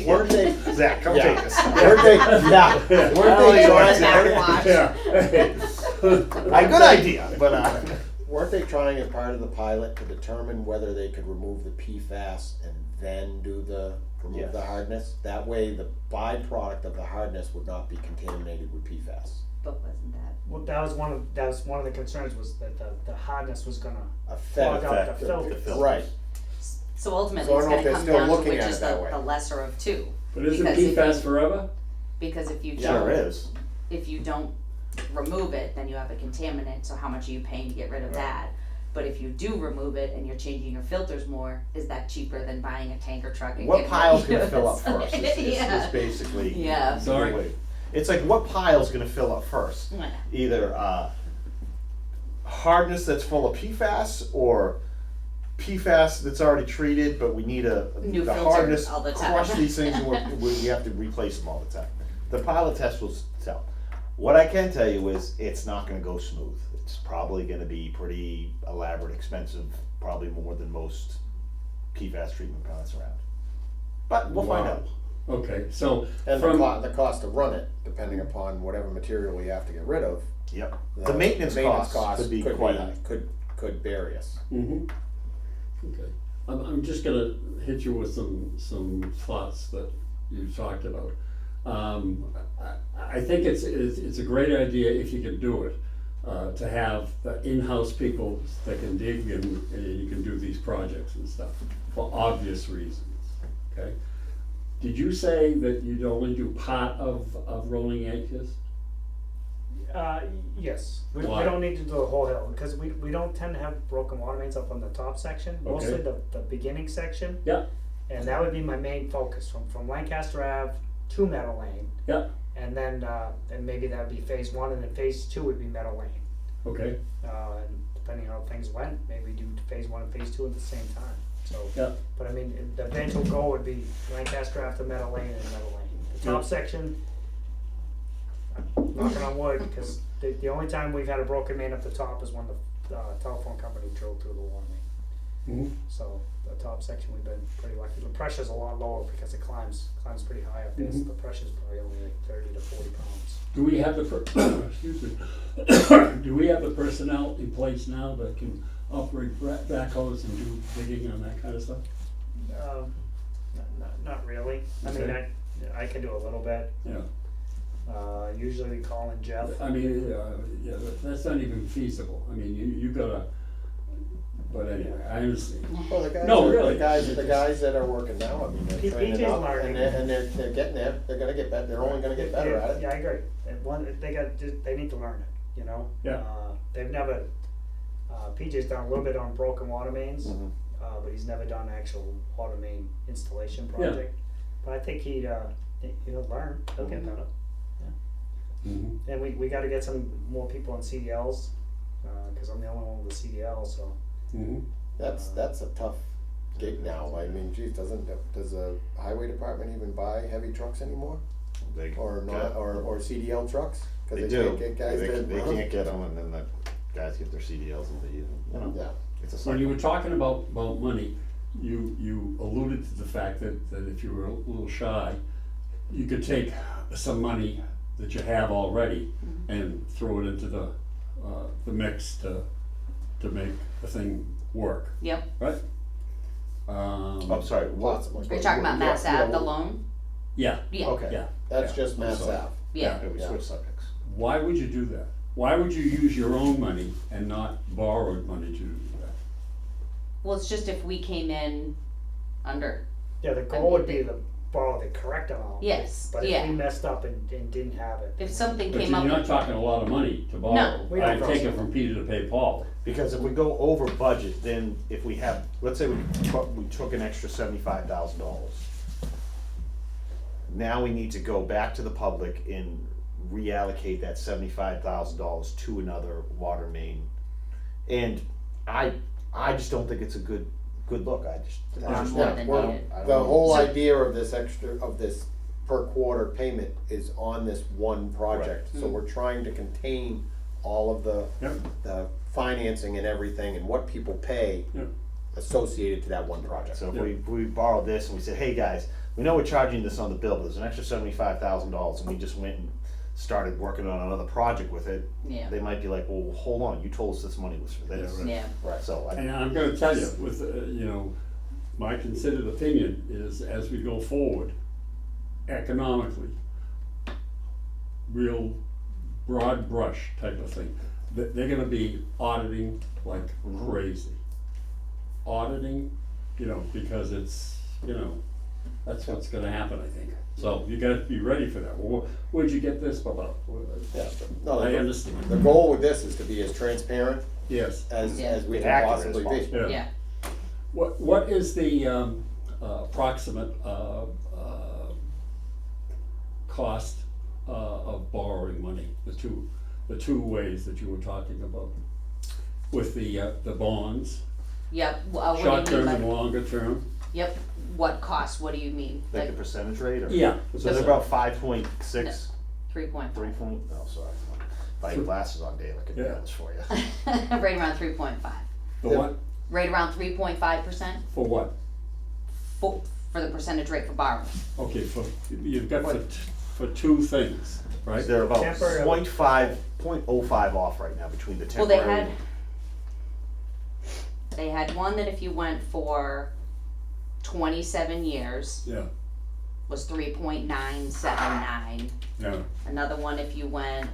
Speaker 3: Weren't they?
Speaker 1: Zach, come
Speaker 3: Yeah.
Speaker 1: take this.
Speaker 3: Weren't they? Yeah. Weren't they trying?
Speaker 1: A good idea, but
Speaker 3: Weren't they trying as part of the pilot to determine whether they could remove the PFAS and then remove the
Speaker 1: Yes.
Speaker 3: hardness? That way, the byproduct of the hardness would not be contaminated with PFAS.
Speaker 5: But wasn't that?
Speaker 4: Well, that was one of the concerns, was that the hardness was gonna
Speaker 3: Affect
Speaker 4: clog up
Speaker 1: affect
Speaker 4: the
Speaker 1: the
Speaker 4: filters.
Speaker 1: filter.
Speaker 3: Right.
Speaker 5: So ultimately,
Speaker 3: So I
Speaker 5: it's
Speaker 3: don't know
Speaker 5: gonna
Speaker 3: if they're
Speaker 5: come
Speaker 3: still
Speaker 5: down to
Speaker 3: looking
Speaker 5: which
Speaker 3: at
Speaker 5: is
Speaker 3: it that way.
Speaker 5: the lesser of two.
Speaker 6: But isn't
Speaker 5: Because if
Speaker 6: PFAS
Speaker 5: you-
Speaker 6: forever?
Speaker 5: Because if you
Speaker 1: Sure
Speaker 5: don't,
Speaker 1: is.
Speaker 5: if you don't remove it, then you have a contaminant, so how much are you paying to get rid of that? But if you do remove it and you're changing your filters more, is that cheaper than buying a tanker truck and
Speaker 1: What
Speaker 5: getting
Speaker 1: pile's
Speaker 5: rid
Speaker 1: gonna
Speaker 5: of
Speaker 1: fill up
Speaker 5: it?
Speaker 1: first? Is
Speaker 5: Yeah.
Speaker 1: basically.
Speaker 5: Yeah.
Speaker 6: Sorry.
Speaker 1: the way. It's like what pile's gonna fill up first?
Speaker 5: Yeah.
Speaker 1: Either hardness that's full of PFAS or PFAS that's already treated, but we need the
Speaker 5: New filters
Speaker 1: hardness
Speaker 5: all the time.
Speaker 1: crush these things, and we have to replace them all the time. The pilot test will tell. What I can tell you is it's not going to go smooth. It's probably going to be pretty elaborate, expensive, probably more than most PFAS treatment plants around. But we'll find
Speaker 6: Wow.
Speaker 1: out.
Speaker 6: Okay, so
Speaker 3: And
Speaker 6: from,
Speaker 3: the cost to run it, depending upon whatever material we have to get rid of.
Speaker 1: Yep. The maintenance costs could be quite high.
Speaker 3: Could bury us.
Speaker 6: mhm. Okay, I'm just gonna hit you with some thoughts that you talked about. I think it's a great idea if you can do it, to have the in-house people that can dig and you can do these projects and stuff, for obvious reasons, okay? Did you say that you'd only do part of Rolling Acres?
Speaker 4: Yes, we
Speaker 6: Why?
Speaker 4: don't need to do the whole hill, because we don't tend to have broken water mains up on the top section, mostly
Speaker 6: Okay.
Speaker 4: the beginning section.
Speaker 6: Yeah,
Speaker 4: And that would be my main focus, from Lancaster Ave to Meadow Lane.
Speaker 6: yeah,
Speaker 4: And then, and maybe that would be phase one, and then phase two would be Meadow Lane.
Speaker 6: okay,
Speaker 4: And depending on how things went, maybe we do phase one and phase two at the same time, so.
Speaker 6: yeah,
Speaker 4: But I mean, the eventual goal would be Lancaster Ave to Meadow Lane and Meadow Lane. The top
Speaker 6: Yeah.
Speaker 4: section, knocking on wood, because the only time we've had a broken main up the top is when the telephone company drilled through the water main.
Speaker 6: mhm.
Speaker 4: So the top section, we've been pretty lucky. The pressure's a lot lower because it climbs pretty high up there, so
Speaker 6: Mhm.
Speaker 4: the pressure's probably only like 30 to 40 pounds.
Speaker 6: Do we have excuse me, do we have the personnel in place now that can operate backhoes and do digging and that kind of stuff?
Speaker 4: Not really. I mean,
Speaker 6: Okay.
Speaker 4: I can do a little bit.
Speaker 6: Yeah,
Speaker 4: Usually we call in Jeff.
Speaker 6: I mean, yeah, that's not even feasible, I mean, you gotta, but anyway, I understand.
Speaker 3: Well, the guys,
Speaker 6: No,
Speaker 3: are-
Speaker 6: really.
Speaker 3: the guys that are working now, I mean, they're
Speaker 4: P-
Speaker 3: training
Speaker 4: PJ's
Speaker 3: up,
Speaker 4: learning.
Speaker 3: and they're getting there, they're gonna get better, they're only gonna get better at it.
Speaker 4: Yeah, I agree. And one, they need to learn it. you know?
Speaker 6: Yeah.
Speaker 4: They've never, PJ's done a little bit on broken water mains,
Speaker 2: Mhm.
Speaker 4: but he's never done actual water main installation
Speaker 6: Yeah.
Speaker 4: project. But I think he'll learn, he'll get better.
Speaker 6: Mhm.
Speaker 4: And we gotta get some more people on CDLs, cause I'm the only one with a CDL, so.
Speaker 6: Mhm.
Speaker 3: That's a tough gig now. I mean, geez, does the highway department even buy heavy trucks anymore?
Speaker 2: They,
Speaker 3: Or not, or CDL trucks? 'Cause
Speaker 2: they
Speaker 3: can't
Speaker 2: do,
Speaker 3: get guys
Speaker 2: they,
Speaker 3: to
Speaker 2: they
Speaker 3: run 'em?
Speaker 2: can't get them, and then the guys get their CDLs and they use them, you know,
Speaker 3: Yeah,
Speaker 2: it's a
Speaker 6: When you
Speaker 2: cycle.
Speaker 6: were talking about money, you alluded to the fact that if you were a little shy, you could take some money that you have already and throw it into the mix to make the thing work,
Speaker 5: Yep.
Speaker 6: right?
Speaker 2: I'm sorry, what?
Speaker 3: possibly.
Speaker 5: Are you talking about Mass Ave, the loan?
Speaker 6: Yeah,
Speaker 5: Yeah.
Speaker 2: Okay.
Speaker 6: yeah.
Speaker 3: That's
Speaker 2: Yeah,
Speaker 3: just
Speaker 2: I'm
Speaker 3: Mass
Speaker 2: sorry.
Speaker 3: Ave.
Speaker 5: Yeah.
Speaker 2: Okay, we
Speaker 3: Yeah.
Speaker 2: switch subjects.
Speaker 6: Why would you do that? Why would you use your own money and not borrowed money to do that?
Speaker 5: Well, it's just if we came in under,
Speaker 4: Yeah, the goal would be to borrow the correct amount.
Speaker 5: Yes,
Speaker 4: But if
Speaker 5: yeah.
Speaker 4: we messed up and didn't have it.
Speaker 5: if something
Speaker 6: But
Speaker 5: came
Speaker 6: you're
Speaker 5: up.
Speaker 6: not talking a lot of money to borrow.
Speaker 5: No,
Speaker 4: we don't
Speaker 6: I take
Speaker 4: borrow.
Speaker 6: it from Peter to pay Paul.
Speaker 2: Because if we go over budget, then if we have, let's say we took an extra $75,000. Now we need to go back to the public and reallocate that $75,000 to another water main. And I just don't think it's a good look, I just
Speaker 5: More
Speaker 2: want-
Speaker 5: than
Speaker 2: well,
Speaker 5: needed.
Speaker 2: I don't
Speaker 3: The
Speaker 2: know.
Speaker 3: whole
Speaker 5: So-
Speaker 3: idea of this per quarter payment is on this one project. So we're trying to contain all of the
Speaker 6: Yep.
Speaker 3: financing and everything and what people pay
Speaker 6: Yep.
Speaker 3: associated to that one project.
Speaker 2: So if we borrowed this and we said, hey guys, we know we're charging this on the bill, but there's an extra $75,000 and we just went and started working on another project with it,
Speaker 5: Yeah.
Speaker 2: they might be like, well, hold on, you told us this money was for this.
Speaker 6: Yeah, right.
Speaker 5: Yeah.
Speaker 3: Right.
Speaker 2: So,
Speaker 6: And I'm gonna tell you, with, my considered opinion is as we go forward economically, real broad brush type of thing, they're gonna be auditing like crazy. Auditing, because it's, that's what's gonna happen, I think. So you gotta be ready for that. Well, where'd you get this, blah,
Speaker 3: Yeah. No,
Speaker 6: I
Speaker 3: the
Speaker 6: understand,
Speaker 3: goal with this is to be as transparent
Speaker 6: yes.
Speaker 3: as
Speaker 5: Yeah.
Speaker 3: we can
Speaker 2: Accurate as
Speaker 3: possibly be.
Speaker 2: possible.
Speaker 5: Yeah.
Speaker 6: What is the approximate cost of borrowing money? The two ways that you were talking about with the bonds,
Speaker 5: Yep. What
Speaker 6: short
Speaker 5: do you
Speaker 6: term
Speaker 5: mean
Speaker 6: and
Speaker 5: by?
Speaker 6: longer term.
Speaker 5: Yep. What cost? What do you mean?
Speaker 2: like the percentage rate, or?
Speaker 6: Yeah.
Speaker 2: So they're about 5.6,
Speaker 5: 3.5.
Speaker 2: 3 point, oh, sorry. If I had glasses on, Dale, I could do
Speaker 6: Yeah.
Speaker 2: this for you.
Speaker 5: Right around 3.5.
Speaker 6: For what?
Speaker 5: Right around 3.5%
Speaker 6: For what?
Speaker 5: for the percentage rate for borrowing.
Speaker 6: Okay, you've got for two things, right?
Speaker 2: They're about
Speaker 4: Temporary.
Speaker 2: 0.05 off right now between the
Speaker 5: Well,
Speaker 2: temporary.
Speaker 5: they had one that if you went for 27 years
Speaker 6: Yeah,
Speaker 5: was 3.979.
Speaker 6: yeah,
Speaker 5: Another one if you went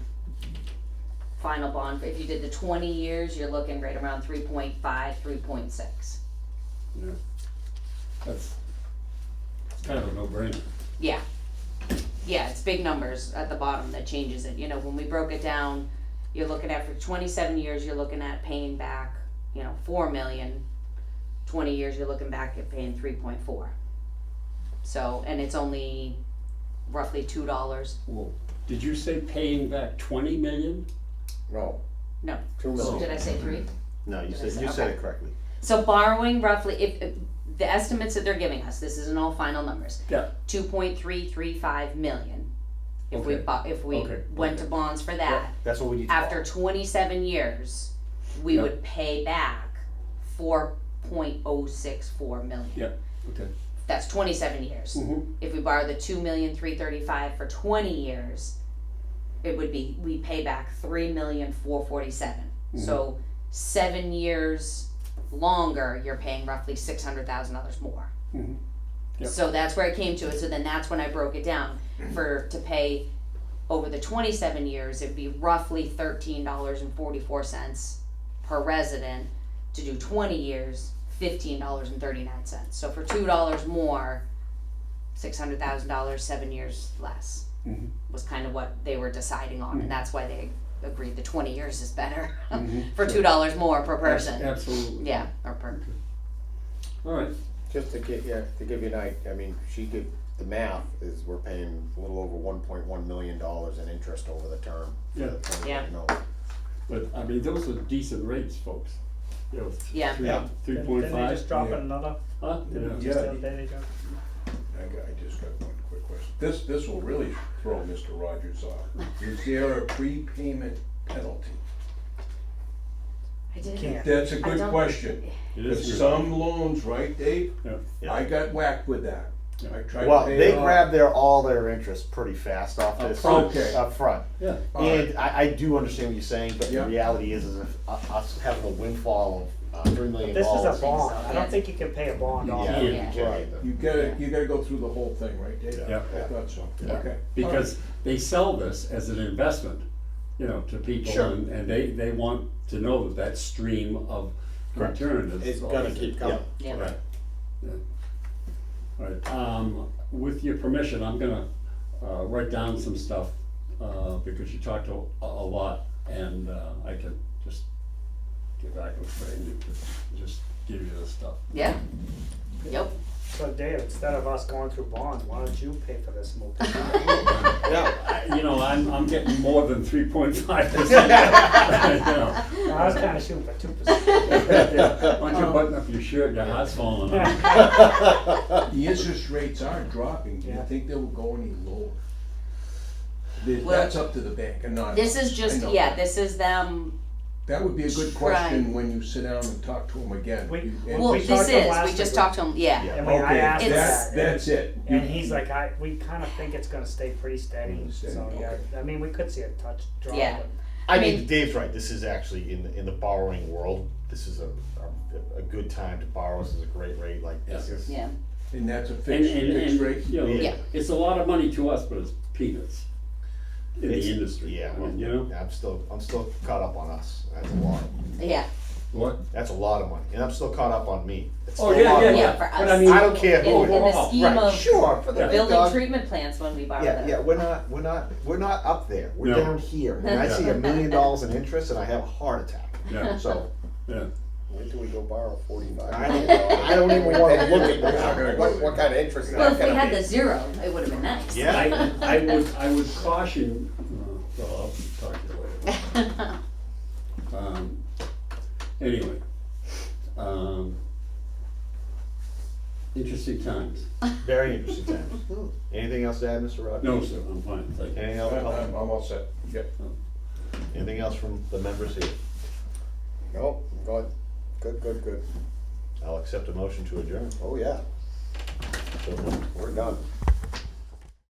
Speaker 5: final bond, if you did the 20 years, you're looking right around 3.5, 3.6.
Speaker 6: yeah. It's kind of a no-brainer.
Speaker 5: Yeah. Yeah, it's big numbers at the bottom that changes it. When we broke it down, you're looking at for 27 years, you're looking at paying back, 4 million. 20 years, you're looking back at paying 3.4. So, and it's only roughly $2.
Speaker 6: Well, did you say paying back 20 million?
Speaker 3: No,
Speaker 5: No.
Speaker 3: 2
Speaker 5: So
Speaker 3: million.
Speaker 5: did I say 3?
Speaker 2: No, you
Speaker 5: Did I
Speaker 2: said,
Speaker 5: say-
Speaker 2: you said
Speaker 5: okay.
Speaker 2: it correctly.
Speaker 5: So borrowing roughly, if the estimates that they're giving us, this isn't all final numbers,
Speaker 6: Yeah.
Speaker 5: 2.335 million. If we
Speaker 6: Okay.
Speaker 5: went to
Speaker 6: Okay.
Speaker 5: bonds for that,
Speaker 2: That's what we need to
Speaker 5: after
Speaker 2: borrow.
Speaker 5: 27 years, we
Speaker 6: Yeah.
Speaker 5: would pay back 4.064 million.
Speaker 6: Yeah, okay.
Speaker 5: That's 27 years.
Speaker 6: Mm-hmm.
Speaker 5: If we borrow the 2,335,000 for 20 years, it would be, we pay back 3,447,000. So 7 years longer, you're paying roughly $600,000 more.
Speaker 6: Mhm. Yep.
Speaker 5: So that's where it came to it. So then that's when I broke it down. To pay over the 27 years, it'd be roughly $13.44 per resident. To do 20 years, $15.39. So for $2 more, $600,000, 7 years less
Speaker 6: Mhm.
Speaker 5: was kind of what they were deciding on, and that's why they agreed the 20 years is better
Speaker 6: Mhm.
Speaker 5: for $2 more per person.
Speaker 6: Absolutely.
Speaker 5: Yeah, or per.
Speaker 6: All right,
Speaker 3: Just to get, yeah, to give you an idea, I mean, the math is we're paying a little over $1.1 million in interest over the term. for the
Speaker 6: Yeah.
Speaker 3: 20-year
Speaker 5: Yeah.
Speaker 3: note.
Speaker 6: but I mean, those are decent rates, folks. You know,
Speaker 5: Yeah.
Speaker 3: Yeah.
Speaker 6: 3.5.
Speaker 4: Didn't they just drop
Speaker 7: Yeah.
Speaker 4: another,
Speaker 6: Huh?
Speaker 4: just
Speaker 7: Yeah.
Speaker 4: the other day they dropped?
Speaker 7: I just got one quick question. This will really throw Mr. Rogers off. Is there a prepayment penalty?
Speaker 5: I did.
Speaker 4: Can't.
Speaker 7: That's a
Speaker 5: I
Speaker 7: good
Speaker 5: don't-
Speaker 7: question.
Speaker 6: It is
Speaker 7: Because
Speaker 6: good.
Speaker 7: some loans, right, Dave?
Speaker 6: Yeah.
Speaker 7: I got whacked with that.
Speaker 6: Yeah.
Speaker 7: I tried to
Speaker 1: Well,
Speaker 7: pay
Speaker 1: they
Speaker 7: it off.
Speaker 1: grab all their interest pretty fast off
Speaker 6: Up
Speaker 1: this.
Speaker 6: front.
Speaker 7: Okay.
Speaker 1: Up front.
Speaker 6: Yeah.
Speaker 7: All right.
Speaker 1: And I do understand what you're saying, but
Speaker 7: Yeah.
Speaker 1: the reality is if us having a windfall of $3 million.
Speaker 4: This is a
Speaker 5: so.
Speaker 4: bond, I
Speaker 5: Yeah.
Speaker 4: don't think you can pay a bond off.
Speaker 1: Yeah,
Speaker 6: Yeah.
Speaker 1: you can't either.
Speaker 7: You gotta go through the whole thing, right, Dave?
Speaker 6: Yeah.
Speaker 7: I thought so,
Speaker 6: Yeah.
Speaker 7: okay.
Speaker 6: Because they sell this as an investment, you know, to people,
Speaker 1: Sure.
Speaker 6: and they want to know that that stream of
Speaker 1: Correct.
Speaker 6: return is.
Speaker 3: It's gonna
Speaker 6: always-
Speaker 3: keep coming.
Speaker 5: Yeah.
Speaker 6: Right, yeah. All right, with your permission, I'm gonna, write down some stuff, because you talked a lot, and, I can just get back with Frank and just give you the stuff.
Speaker 5: Yeah. Yep.
Speaker 4: So Dave, instead of us going through bond, why don't you pay for this move?
Speaker 3: Yeah,
Speaker 6: You know, I'm getting more than 3.5%.
Speaker 4: I was kinda shooting for 2%.
Speaker 6: Why don't you button up your shirt, your heart's falling off.
Speaker 7: The interest rates are dropping, do you
Speaker 4: Yeah.
Speaker 7: think they will go any lower?
Speaker 5: Well,
Speaker 7: That's up to the bank and not
Speaker 5: This
Speaker 7: us.
Speaker 5: is just,
Speaker 7: I know
Speaker 5: yeah,
Speaker 7: that.
Speaker 5: this is them.
Speaker 7: That would be a good
Speaker 5: Right.
Speaker 7: question when you sit down and talk to them again.
Speaker 4: We-
Speaker 7: And-
Speaker 5: Well,
Speaker 4: we
Speaker 5: this
Speaker 4: talked to him
Speaker 5: is,
Speaker 4: last
Speaker 5: we just
Speaker 4: week.
Speaker 5: talked to him, yeah.
Speaker 1: Yeah.
Speaker 4: I mean, I
Speaker 7: Okay,
Speaker 4: asked
Speaker 5: It's-
Speaker 4: that.
Speaker 7: that's it.
Speaker 4: And he's like, we kinda think it's gonna stay pretty steady,
Speaker 7: Steady,
Speaker 4: so, yeah, I mean, we could see a touch drop,
Speaker 5: Yeah.
Speaker 4: but.
Speaker 1: I
Speaker 5: I
Speaker 1: mean,
Speaker 5: mean-
Speaker 1: Dave's right. This is actually in the borrowing world. This is a good time to borrow. This is a great rate. Like this
Speaker 6: Yeah.
Speaker 1: is.
Speaker 5: Yeah.
Speaker 7: And that's a
Speaker 6: And,
Speaker 7: fixed rate?
Speaker 6: you know,
Speaker 1: Yeah.
Speaker 6: it's a lot of money to us, but it's peanuts in
Speaker 1: It's-
Speaker 6: the industry.
Speaker 1: Yeah.
Speaker 6: You know?
Speaker 1: I'm still caught up on us. That's a lot.
Speaker 5: Yeah.
Speaker 6: What?
Speaker 1: That's a lot of money, and I'm still caught up on me. It's
Speaker 6: Oh,
Speaker 1: still a
Speaker 6: yeah,
Speaker 1: lot
Speaker 6: yeah,
Speaker 1: of
Speaker 6: yeah.
Speaker 5: Yeah, for
Speaker 6: But
Speaker 5: us.
Speaker 6: I mean,
Speaker 1: I don't care
Speaker 5: In,
Speaker 1: who.
Speaker 5: in the
Speaker 6: overall,
Speaker 5: scheme
Speaker 1: Right,
Speaker 5: of
Speaker 1: sure, for the big
Speaker 5: building
Speaker 1: dog.
Speaker 5: treatment plants when we borrow
Speaker 1: Yeah,
Speaker 5: them.
Speaker 1: yeah, we're not up there. We're
Speaker 6: No.
Speaker 1: down here. And I see $1 million in interest, and I have a heart attack.
Speaker 6: Yeah,
Speaker 1: So
Speaker 6: yeah.
Speaker 3: wait till we go borrow 45.
Speaker 1: I don't even want to look at
Speaker 7: We're not gonna
Speaker 1: that.
Speaker 7: go
Speaker 3: What kind of interest is
Speaker 5: Well,
Speaker 3: that
Speaker 5: if we
Speaker 3: gonna
Speaker 5: had
Speaker 3: be?
Speaker 5: the 0, it would have been nice.
Speaker 1: Yeah.
Speaker 6: I would caution, well, I'll talk to you later. Anyway, interesting times.
Speaker 1: Very interesting times. Anything else to add, Mr. Rogers?
Speaker 6: No, sir, I'm fine, thank you.
Speaker 1: Anything else?
Speaker 7: I'm all set, yep.
Speaker 1: Anything else from the members here?
Speaker 3: Nope, good.
Speaker 1: I'll accept a motion to adjourn.
Speaker 3: Oh, yeah,
Speaker 1: So moved.
Speaker 3: we're done.